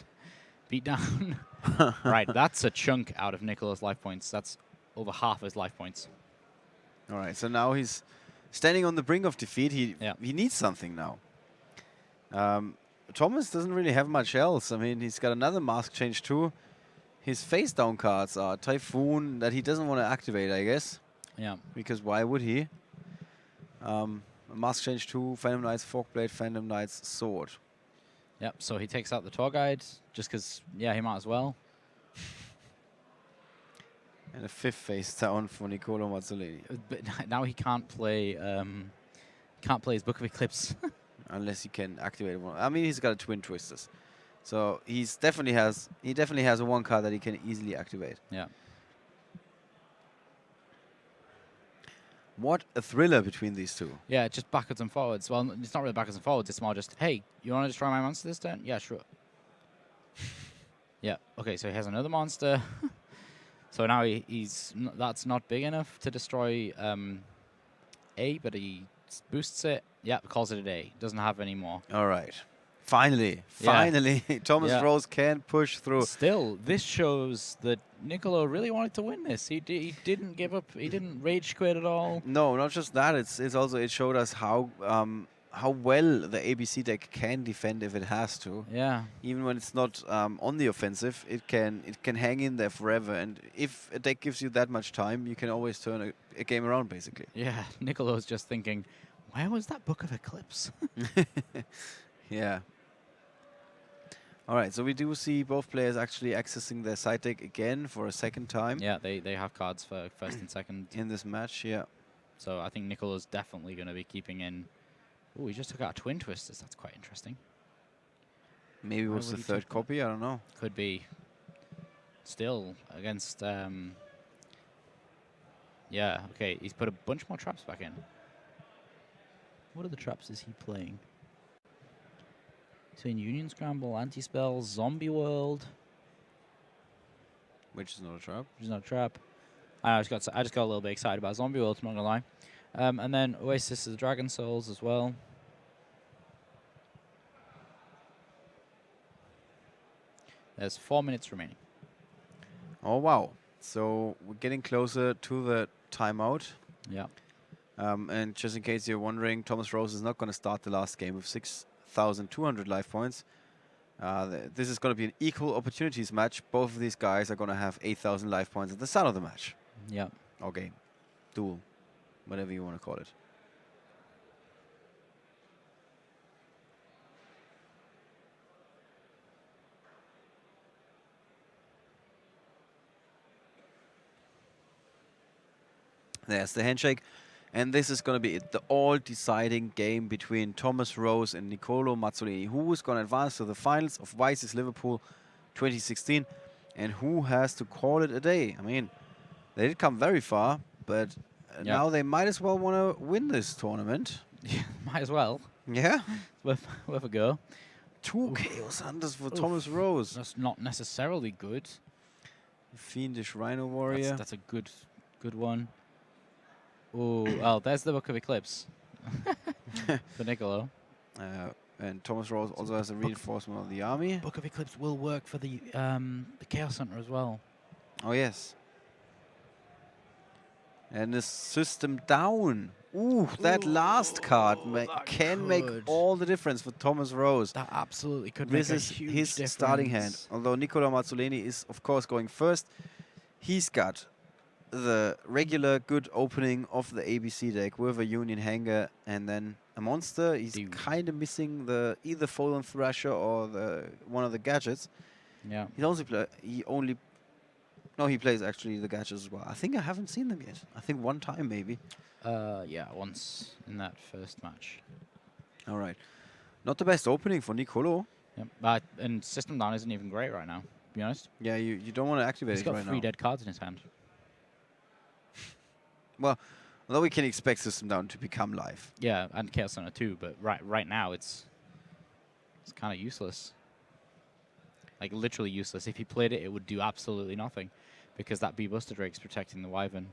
beat down. Right, that's a chunk out of Niccolo's life points. That's over half his life points. All right, so now he's standing on the brink of defeat. He needs something now. Thomas doesn't really have much else. I mean, he's got another mask change too. His face down cards are Typhoon that he doesn't want to activate, I guess. Yeah. Because why would he? Mask change 2, Phantom Knight's Forkblade, Phantom Knight's Sword. Yep, so he takes out the Tour Guide just because, yeah, he might as well. And a 5th face down for Niccolo Mazzoleni. But now he can't play his Book of Eclipse. Unless he can activate one. I mean, he's got a Twin Twisters. So he definitely has a 1 card that he can easily activate. Yeah. What a thriller between these two. Yeah, just backwards and forwards. Well, it's not really backwards and forwards. It's more just, hey, you want to destroy my monster this turn? Yeah, sure. Yeah. Okay, so he has another monster. So now that's not big enough to destroy A, but he boosts it. Yeah, calls it a day. Doesn't have any more. All right. Finally, Thomas Rose can push through. Still, this shows that Niccolo really wanted to win this. He didn't give up. He didn't rage quit at all. No, not just that. It's also it showed us how well the ABC deck can defend if it has to. Yeah. Even when it's not on the offensive, it can hang in there forever. And if a deck gives you that much time, you can always turn a game around, basically. Yeah, Niccolo's just thinking, where was that Book of Eclipse? Yeah. All right, so we do see both players actually accessing their side deck again for a second time. Yeah, they have cards for first and second. In this match, yeah. So I think Niccolo's definitely going to be keeping in. Oh, he just took out Twin Twisters. That's quite interesting. Maybe it was the 3rd copy, I don't know. Could be. Still, against... yeah, okay, he's put a bunch more traps back in. What other traps is he playing? He's playing Union Scramble, Anti-Spell, Zombie World. Which is not a trap. Which is not a trap. I just got a little bit excited about Zombie World, I'm not going to lie. And then Oasis of the Dragon Souls as well. There's 4 minutes remaining. Oh, wow. So we're getting closer to the timeout. Yeah. And just in case you're wondering, Thomas Rose is not going to start the last game with 6,200 life points. This is going to be an equal opportunities match. Both of these guys are going to have 8,000 life points at the start of the match. Yeah. Or game. Duel. Whatever you want to call it. There's the handshake. And this is going to be it, the all-deciding game between Thomas Rose and Niccolo Mazzoleni. Who is going to advance to the finals of YCS Liverpool 2016 and who has to call it a day? I mean, they did come very far, but now they might as well want to win this tournament. Yeah, might as well. Yeah. Worth a go. 2 Chaos Hunters for Thomas Rose. That's not necessarily good. Fiendish Rhino Warrior. That's a good one. Oh, well, there's the Book of Eclipse for Niccolo. And Thomas Rose also has a reinforcement of the army. Book of Eclipse will work for the Chaos Hunter as well. Oh, yes. And the system down. Ooh, that last card can make all the difference for Thomas Rose. That absolutely could This make a is huge his difference. starting hand. Although Niccolo Mazzoleni is, of course, going first. He's got the regular good opening of the ABC deck with a Union Hanger and then a monster. He's kind of missing the either Fallen Thrasher or the one of the gadgets. Yeah. He plays actually the gadgets as well. I think I haven't seen them yet. I think one time maybe. Yeah, once in that first match. All right. Not the best opening for Niccolo. Yeah, and System Down isn't even great right now, to be honest. Yeah, you don't want to activate it right now. He's got 3 dead cards in his hand. Well, although we can expect System Down to become live. Yeah, and Chaos Hunter too, but right now it's kind of useless. Like, literally useless. If he played it, it would do absolutely nothing, because that Buster Drake's protecting the Wyvern.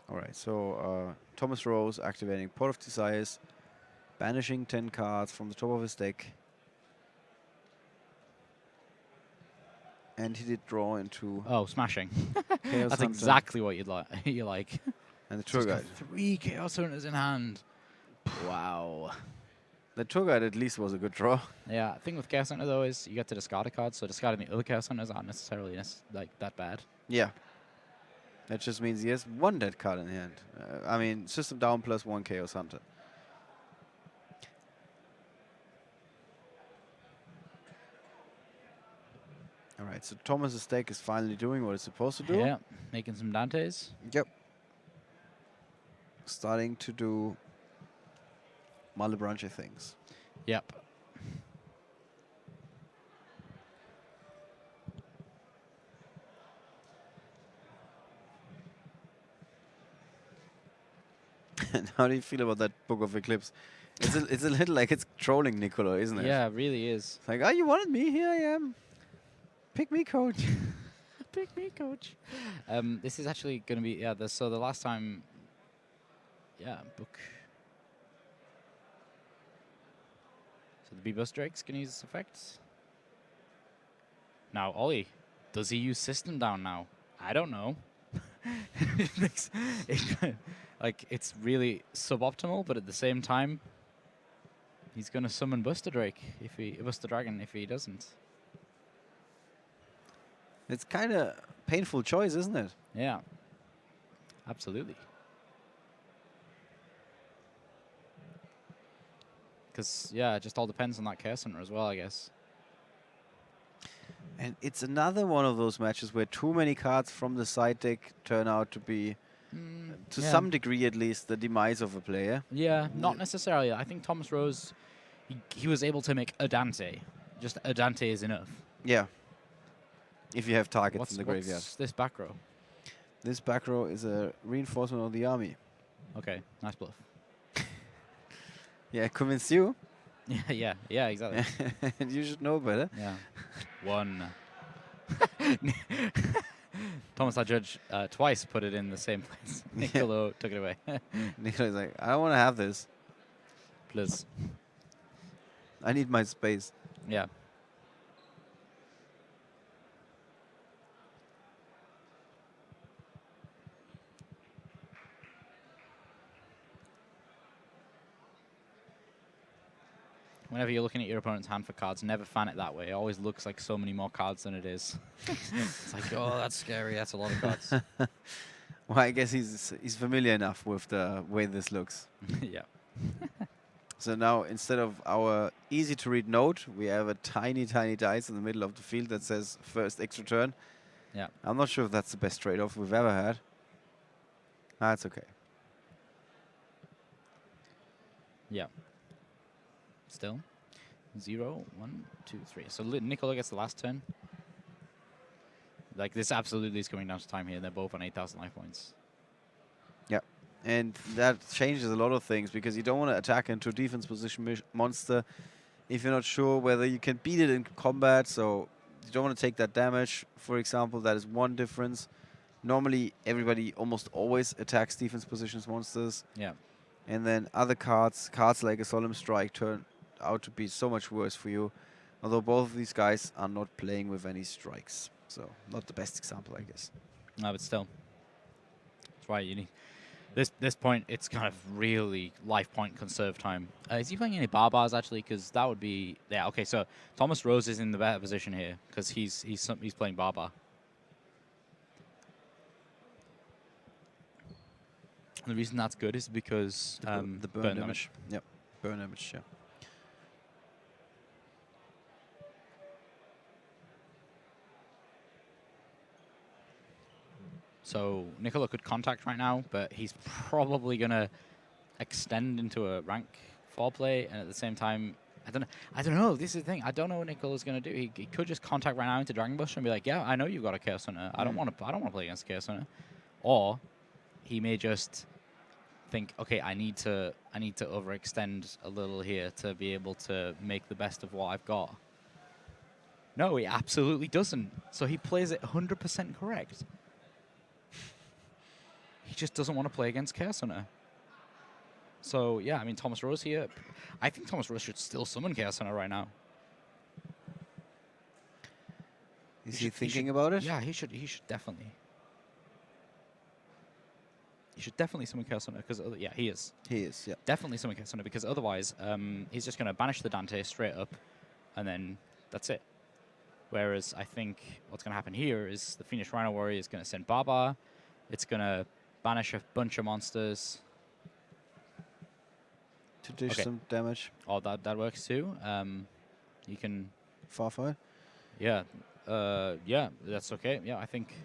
All right, so Thomas Rose activating Pot of Desires, banishing 10 cards from the top of his deck. And he did draw into... Oh, smashing. Chaos That's Hunter. exactly what you like. And the tour guide. 3 Chaos Hunters in hand. Wow. The tour guide at least was a good draw. Yeah, the thing with Chaos Hunter, though, is you get to discard a card, so discarding the other Chaos Hunters aren't necessarily like that bad. Yeah. That just means he has 1 dead card in hand. I mean, System Down plus 1 Chaos Hunter. All right, so Thomas's deck is finally doing what it's supposed to do. Yeah, making some Dantes. Yep. Starting to do Malebranche things. Yep. And how do you feel about that Book of Eclipse? It's a little like it's trolling Niccolo, isn't it? Yeah, it really is. It's like, oh, you wanted me? Here I am. Pick me, coach. Pick me, coach. This is actually going to be, so the last time, book. So the Bus Drake's going to use this effect. Now, Ollie, does he use System Down now? I don't know. It's really suboptimal, but at the same time, he's going to summon Buster Dragon if he doesn't. It's kind of painful choice, isn't it? Yeah, absolutely. Because, it just all depends on that Chaos Hunter as well, I guess. And it's another one of those matches where too many cards from the side deck turn out to be, to some degree at least, the demise of a player. Yeah, not necessarily. I think Thomas Rose, he was able to make a Dante. Just a Dante is enough. Yeah. If you have targets in the graveyard. What's this back row? This back row is a reinforcement of the army. Okay, nice bluff. Yeah, convince you. Yeah, exactly. And you should know better. Yeah. 1. Thomas, our judge, twice put it in the same place. Niccolo took it away. Niccolo's like, I don't want to have this. Please. I need my space. Yeah. Whenever you're looking at your opponent's hand for cards, never fan it that way. It always looks like so many more cards than it is. It's like, oh, that's scary. That's a lot of cards. Well, I guess he's familiar enough with the way this looks. Yeah. So now, instead of our easy-to-read note, we have a tiny, tiny dice in the middle of the field that says first extra turn. Yeah. I'm not sure if that's the best trade-off we've ever had. That's okay. Yeah. Still. 0, 1, 2, 3. So Niccolo gets the last turn. Like, this absolutely is coming down to time here. They're both on 8,000 life points. Yeah. And that changes a lot of things, because you don't want to attack into a defense position monster if you're not sure whether you can beat it in combat. So you don't want to take that damage, for example. That is one difference. Normally, everybody almost always attacks defense positions monsters. Yeah. And then other cards like a Solemn Strike, turn out to be so much worse for you. Although both of these guys are not playing with any strikes. So not the best example, I guess. No, but still. That's why you need... This point, it's kind of really life point conserve time. Is he playing any barbars, actually? Because that would be... Yeah, okay, so Thomas Rose is in the better position here, because he's playing barbar. And the reason that's good is because... the burn damage. Yep, burn damage, yeah. So Niccolo could contact right now, but he's probably going to extend into a rank 4 play, and at the same time, I don't know. This is the thing. I don't know what Niccolo's going to do. He could just contact right now into Dragon Bush and be like, "Yeah, I know you've got a Chaos Hunter. I don't want to play against Chaos Hunter." Or he may just think, "Okay, I need to overextend a little here to be able to make the best of what I've got." No, he absolutely doesn't. So he plays it 100% correct. He just doesn't want to play against Chaos Hunter. So, yeah, I mean, Thomas Rose here. I think Thomas Rose should still summon Chaos Hunter right now. Is he thinking about it? Yeah, he should definitely. He should definitely summon Chaos Hunter, because, yeah, he is. He is, yeah. Definitely summon Chaos Hunter, because otherwise he's just going to banish the Dante straight up, and then that's it. Whereas I think what's going to happen here is the Phoenix Rhino Warrior is going to send Barbar. It's going to banish a bunch of monsters. To dish some damage. Oh, that works too. You can... Farfight? Yeah. Yeah, that's okay. Yeah, I think...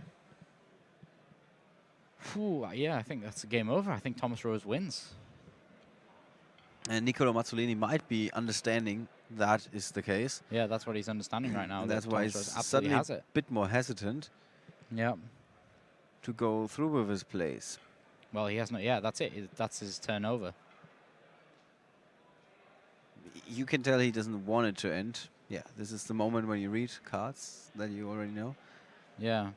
yeah, I think that's a game over. I think Thomas Rose wins. And Niccolo Mazzoleni might be understanding that is the case. Yeah, that's what he's understanding right now. And that's why he's suddenly a bit more hesitant. Yeah. To go through with his plays. Well, he has not. Yeah, that's it. That's his turnover. You can tell he doesn't want it to end. Yeah, this is the moment when you read cards that you already know. Yeah.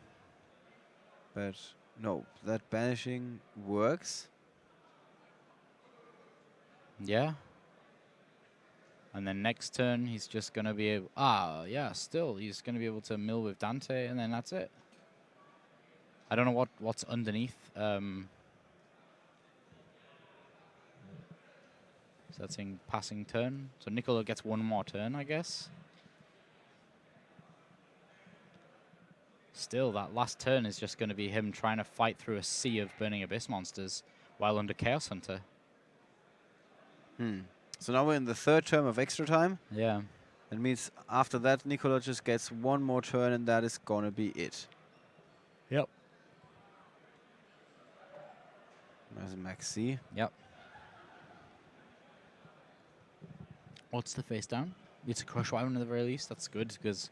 But no, that banishing works. Yeah. And then next turn, he's just going to be able... yeah, still. He's going to be able to mill with Dante, and then that's it. I don't know what's underneath. So that's in passing turn. So Niccolo gets one more turn, I guess. Still, that last turn is just going to be him trying to fight through a sea of Burning Abyss monsters while under Chaos Hunter. So now we're in the third term of extra time. Yeah. That means after that, Niccolo just gets one more turn, and that is going to be it. Yep. There's Maxi. Yep. What's the face down? It's a Crush Wyvern at the very least. That's good, because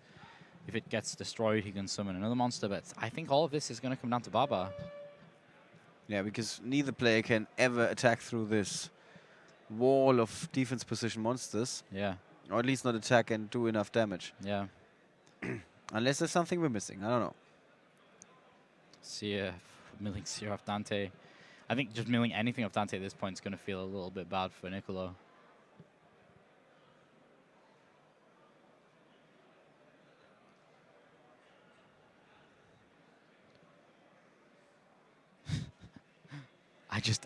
if it gets destroyed, he can summon another monster. But I think all of this is going to come down to Barbar. Yeah, because neither player can ever attack through this wall of defense position monsters. Yeah. Or at least not attack and do enough damage. Yeah. Unless there's something we're missing. I don't know. CF, milling Seer off Dante. I think just milling anything off Dante at this point is going to feel a little bit bad for Niccolo.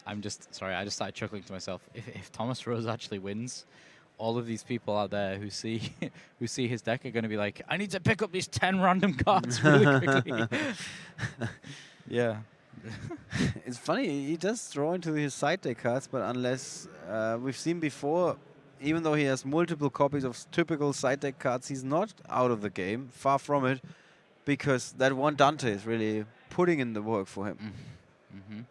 I'm just sorry. I just started chuckling to myself. If Thomas Rose actually wins, all of these people out there who see his deck are going to be like, I need to pick up these 10 random cards really quickly. Yeah. It's funny. He does draw into his side deck cards, but unless we've seen before, even though he has multiple copies of typical side deck cards, he's not out of the game. Far from it, because that one Dante is really putting in the work for him. Mm-hmm.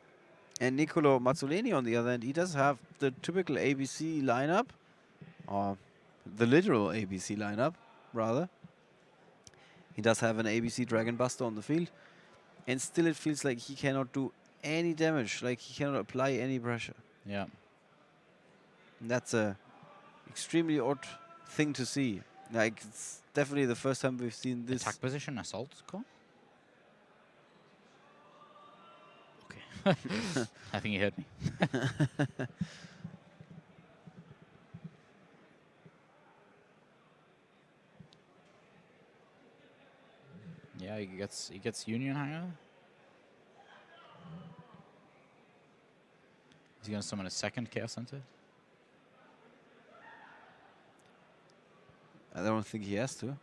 And Niccolo Mazzoleni, on the other hand, he does have the typical ABC lineup, or the literal ABC lineup, rather. He does have an ABC Dragon Buster on the field, and still it feels like he cannot do any damage, like he cannot apply any pressure. Yeah. And that's a extremely odd thing to see. Like, it's definitely the first time we've seen this. Attack position, assault core? Okay. I think he heard me. Yeah, he gets Union Hanger. Is he gonna summon a second Chaos Hunter? I don't think he has to.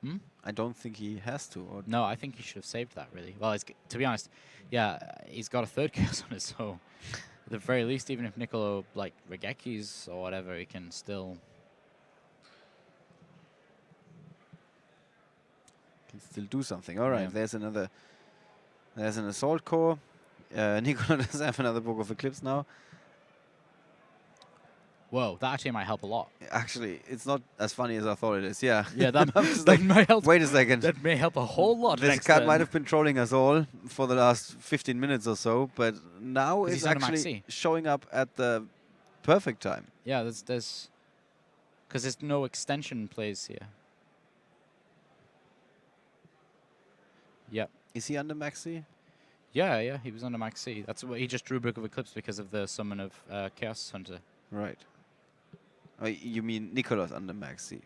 Hmm? I don't think he has to. Or No, I think he should have saved that, really. Well, to be honest, yeah, he's got a third Chaos Hunter, so at the very least, even if Niccolo, like, Regekis or whatever, he can still... can still do something. All right, Yeah. there's an Assault Core. Niccolo does have another Book of Eclipse now. Whoa, that actually might help a lot. Actually, it's not as funny as I thought it is. Yeah. Yeah, that, I'm just that like, may help. wait a second. That may help a whole lot. This next card turn. might have been trolling us all for the last 15 minutes or so, but now it's he's under actually Maxi. showing up at the perfect time. Yeah, there's because there's no extension plays here. Yep. Is he under Maxi? Yeah, yeah, he was under Maxi. That's what he just drew Book of Eclipse because of the summon of Chaos Hunter. Right. Oh, you mean Niccolo's under Maxi?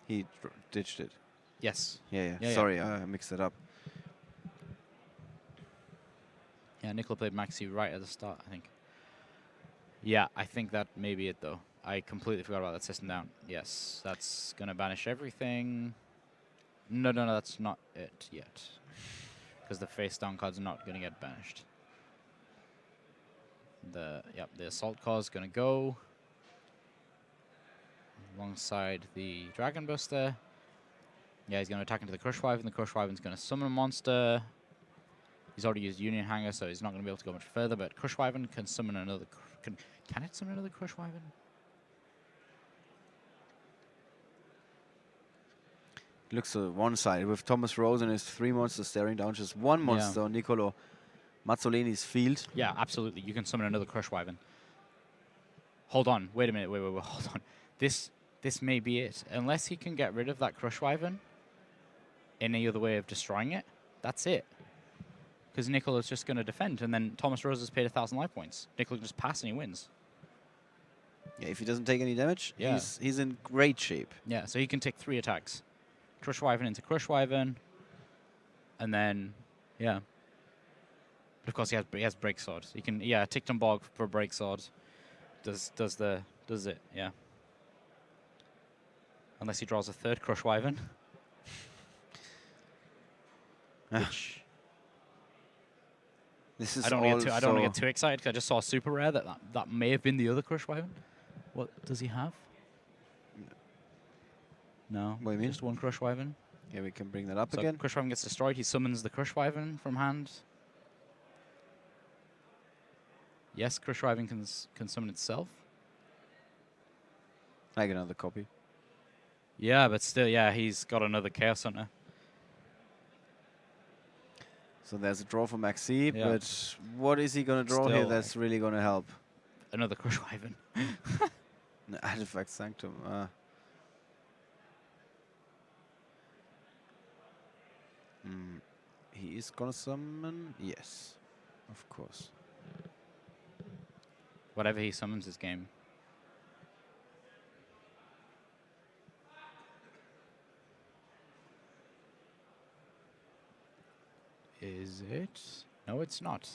He ditched it. Yes. Yeah. Yeah, Sorry, I mixed it up. Yeah, Niccolo played Maxi right at the start, I think. Yeah, I think that may be it, though. I completely forgot about that system down. Yes, that's going to banish everything. No, that's not it yet. Because the face down card's not going to get banished. The Assault Core is going to go alongside the Dragon Buster. Yeah, he's going to attack into the Crush Wyvern. The Crush Wyvern's going to summon a monster. He's already used Union Hanger, so he's not going to be able to go much further. But Crush Wyvern can summon another. Can it summon another Crush Wyvern? Looks one-sided with Thomas Rose and his 3 monsters staring down just one monster on Niccolo Mazzoleni's field. Yeah, absolutely. You can summon another Crush Wyvern. Hold on. Wait a minute. Wait. Hold on. This may be it. Unless he can get rid of that Crush Wyvern, any other way of destroying it, that's it. Because Niccolo's just going to defend, and then Thomas Rose has paid 1,000 life points. Niccolo just pass and he wins. Yeah, if he doesn't take any damage, he's in great shape. Yeah, so he can take 3 attacks. Crush Wyvern into Crush Wyvern, and then, yeah. But of course, he has Break Sword. He can, Ticton Bog for Break Sword. Does it, yeah. Unless he draws a 3rd Crush Wyvern. Which this is I don't want to get too excited because I just saw a super rare that may have been the other Crush Wyvern. What does he have? No. What do you mean? Just 1 Crush Wyvern. Yeah, we can bring that up So again. Crush Wyvern gets destroyed. He summons the Crush Wyvern from hand. Yes, Crush Wyvern can summon itself. Like another copy. Yeah, but still, yeah, he's got another Chaos Hunter. So there's a draw for Maxi, Yeah. but what is he going to draw here Still, that's really going to help? Another Crush Wyvern. An Artifact Sanctum. He is going to summon? Yes, of course. Whatever he summons this game. Is it? No, it's not.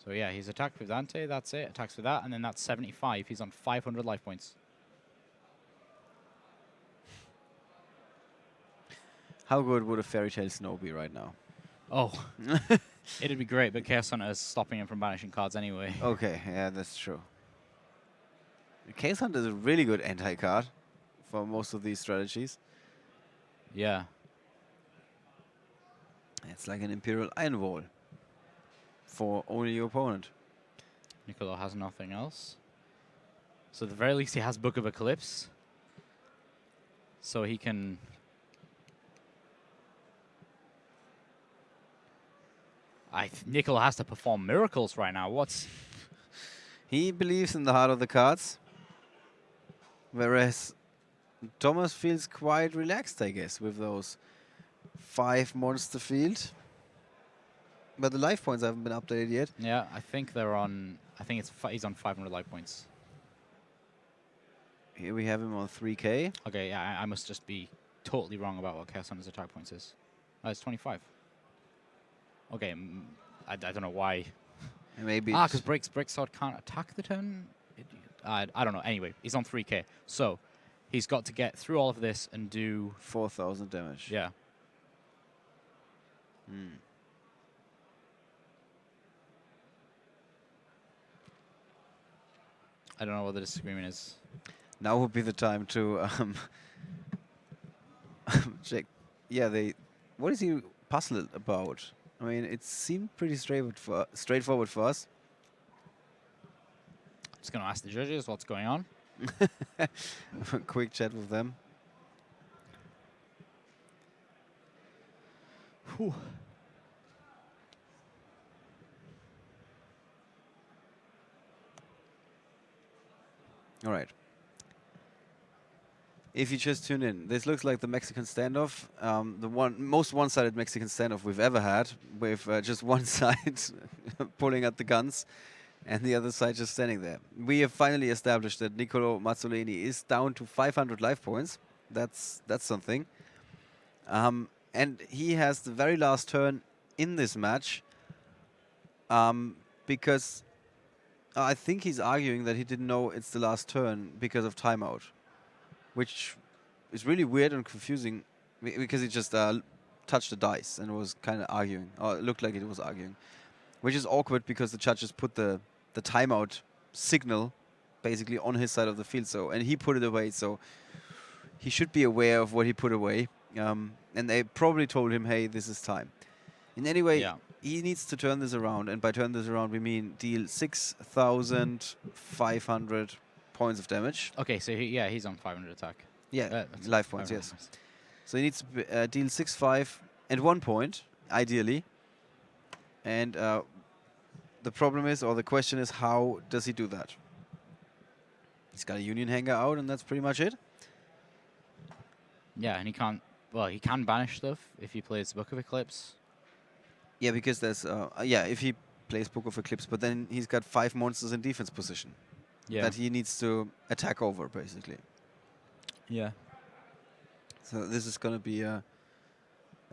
So yeah, he's attacked with Dante, that's it. Attacks with that, and then that's 75. He's on 500 life points. How good would a Fairy Tale Snow be right now? Oh, it'd be great, but Chaos Hunter is stopping him from banishing cards anyway. Okay, yeah, that's true. Chaos Hunter is a really good anti-card for most of these strategies. Yeah. It's like an Imperial Iron Wall for only your opponent. Niccolo has nothing else. So at the very least, he has Book of Eclipse. So he can Niccolo has to perform miracles right now. What's... He believes in the heart of the cards, whereas Thomas feels quite relaxed, I guess, with those 5 monster field. But the life points haven't been updated yet. Yeah, I think they're on... I think he's on 500 life points. Here we have him on 3k. Okay, yeah, I must just be totally wrong about what Chaos Hunter's attack points is. It's 25. Okay, I don't know why. Maybe because Break Sword can't attack the turn? I don't know. Anyway, he's on 3k. So, he's got to get through all of this and do... 4,000 damage. Yeah. I don't know what the disagreement is. Now would be the time to check. Yeah, what is he puzzled about? I mean, it seemed pretty straightforward for us. Just going to ask the judges what's going on. Quick chat with them. Whew. All right. If you just tune in, this looks like the Mexican standoff, the most one-sided Mexican standoff we've ever had, with just one side pulling at the guns and the other side just standing there. We have finally established that Niccolo Mazzoleni is down to 500 life points. That's something. And he has the very last turn in this match, because I think he's arguing that he didn't know it's the last turn because of timeout, which is really weird and confusing because he just touched the dice and was kind of arguing, or it looked like it was arguing, which is awkward because the judges put the timeout signal basically on his side of the field, and he put it away, so he should be aware of what he put away, and they probably told him, hey, this is time. In any way, he needs to turn this around, and by turn this around we mean deal 6,500 points of damage. Okay, so he's on 500 attack. Yeah, life points, yes. So he needs to deal 6-5 and 1 point, ideally. And the problem is, or the question is, how does he do that? He's got a Union Hanger out, and that's pretty much it. Yeah, and he can't... Well, he can banish stuff if he plays Book of Eclipse. Yeah, because there's... if he plays Book of Eclipse, but then he's got 5 monsters in defense position. Yeah. That he needs to attack over, basically. Yeah. So this is going to be a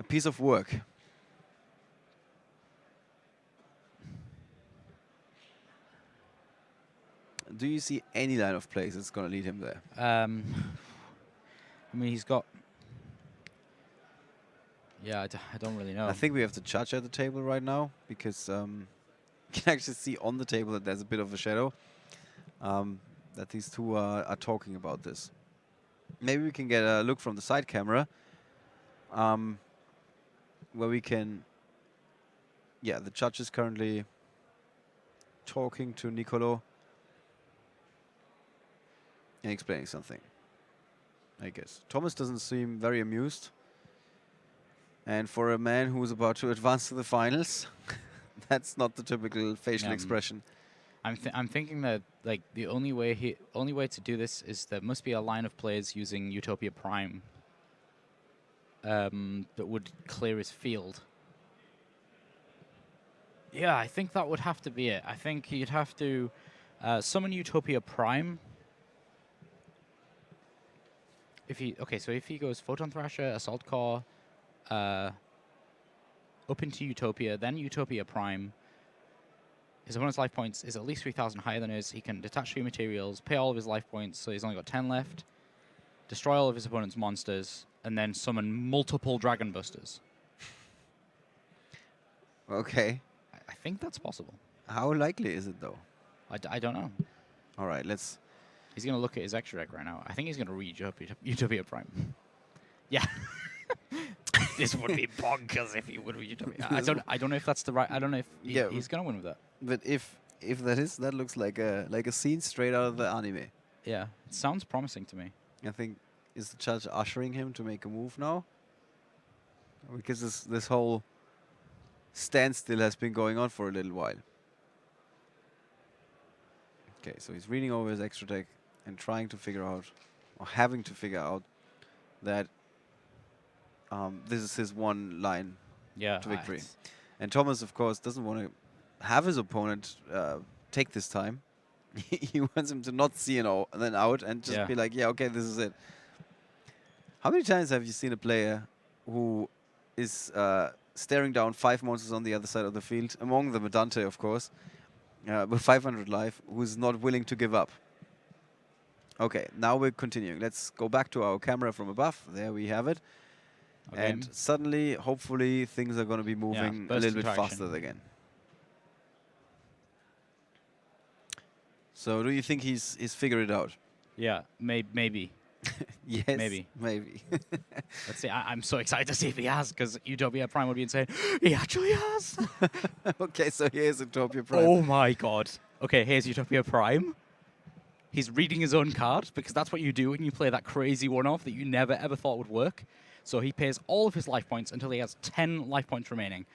piece of work. Do you see any line of plays that's going to lead him there? I mean, he's got... Yeah, I don't really know. I think we have the judge at the table right now, because you can actually see on the table that there's a bit of a shadow, that these two are talking about this. Maybe we can get a look from the side camera, where we can... Yeah, the judge is currently talking to Niccolo and explaining something, I guess. Thomas doesn't seem very amused. And for a man who's about to advance to the finals, that's not the typical facial expression. I'm thinking that like the only way to do this is there must be a line of players using Utopia Prime that would clear his field. Yeah, I think that would have to be it. I think you'd have to summon Utopia Prime. So if he goes Photon Thrasher, Assault Core, up into Utopia, then Utopia Prime. His opponent's life points is at least 3,000 higher than his. He can detach 3 materials, pay all of his life points, so he's only got 10 left, destroy all of his opponent's monsters, and then summon multiple Dragon Busters. Okay. I think that's possible. How likely is it, though? I don't know. All right, let's... He's going to look at his extra deck right now. I think he's going to read Utopia Prime. Yeah. This would be bonkers if he would read Utopia. I don't know if that's the right... I don't know if he's going to win with that. But if that looks like a scene straight out of the anime. Yeah, it sounds promising to me. I think, is the judge ushering him to make a move now? Because this whole standstill has been going on for a little while. Okay, so he's reading over his extra deck and trying to figure out, or having to figure out, that this is his one line to victory. And Thomas, of course, doesn't want to have his opponent take this time. He wants him to not see an then out and just be like, yeah, okay, this is it. How many times have you seen a player who is staring down 5 monsters on the other side of the field, among them a Dante, of course, with 500 life, who's not willing to give up? Okay, now we're continuing. Let's go back to our camera from above. There we have it. Okay. And suddenly, hopefully, things are going to be moving a little bit faster again. So do you think he's figured it out? Yeah, maybe. Yes, maybe. Let's see. I'm so excited to see if he has, because Utopia Prime would be insane. He actually has. Okay, so here's Utopia Prime. Oh my god. Okay, here's Utopia Prime. He's reading his own card, because that's what you do when you play that crazy one-off that you never ever thought would work. So he pays all of his life points until he has 10 life points remaining.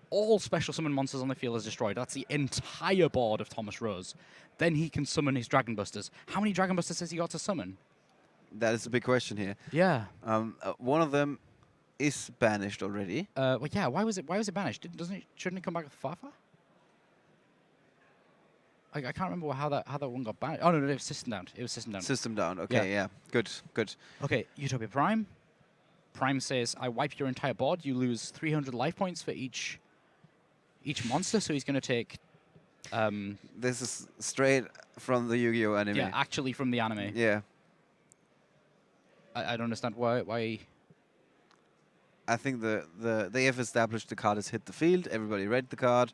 All special summon monsters on the field is destroyed. That's the entire board of Thomas Rose. Then he can summon his Dragon Busters. How many Dragon Busters has he got to summon? That is a big question here. Yeah. One of them is banished already. Well, yeah. Why was it banished? Shouldn't it come back with Fafa? I can't remember how that one got banished. Oh no, it was system down. It was system down. System down. Okay, yeah. Good. Okay, Utopia Prime. Prime says, I wipe your entire board. You lose 300 life points for each monster. So he's going to take... this is straight from the Yu-Gi-Oh anime. Yeah, actually from the anime. Yeah. I don't understand why... I think they have established the card has hit the field. Everybody read the card.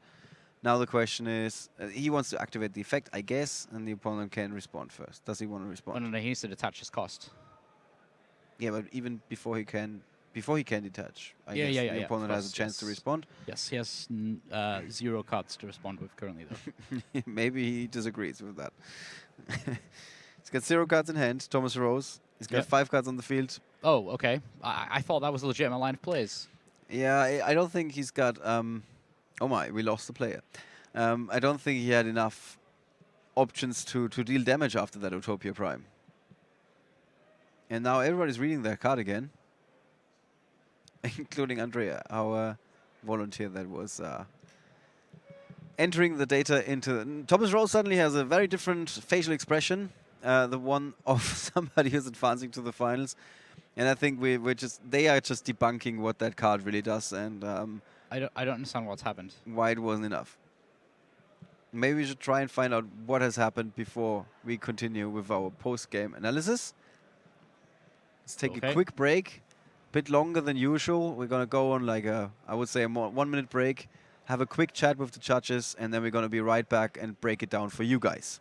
Now the question is, he wants to activate the effect, I guess, and the opponent can respond first. Does he want to respond? No, he needs to detach his cost. Yeah, but even before he can detach, I guess the opponent has a chance to respond. Yes, he has 0 cards to respond with currently, though. Maybe he disagrees with that. He's got 0 cards in hand, Thomas Rose. He's got 5 cards on the field. Oh, okay. I thought that was a legitimate line of plays. Yeah, I don't think he's got... oh my, we lost the player. I don't think he had enough options to deal damage after that Utopia Prime. And now everybody's reading their card again. Including Andrea, our volunteer that was entering the data into... Thomas Rose suddenly has a very different facial expression. The one of somebody who's advancing to the finals. And I think they are just debunking what that card really does. And I don't understand what's happened. Why it wasn't enough. Maybe we should try and find out what has happened before we continue with our post-game analysis. Let's take a quick break, a bit longer than usual. We're going to go on like I would say a 1 minute break, have a quick chat with the judges, and then we're going to be right back and break it down for you guys.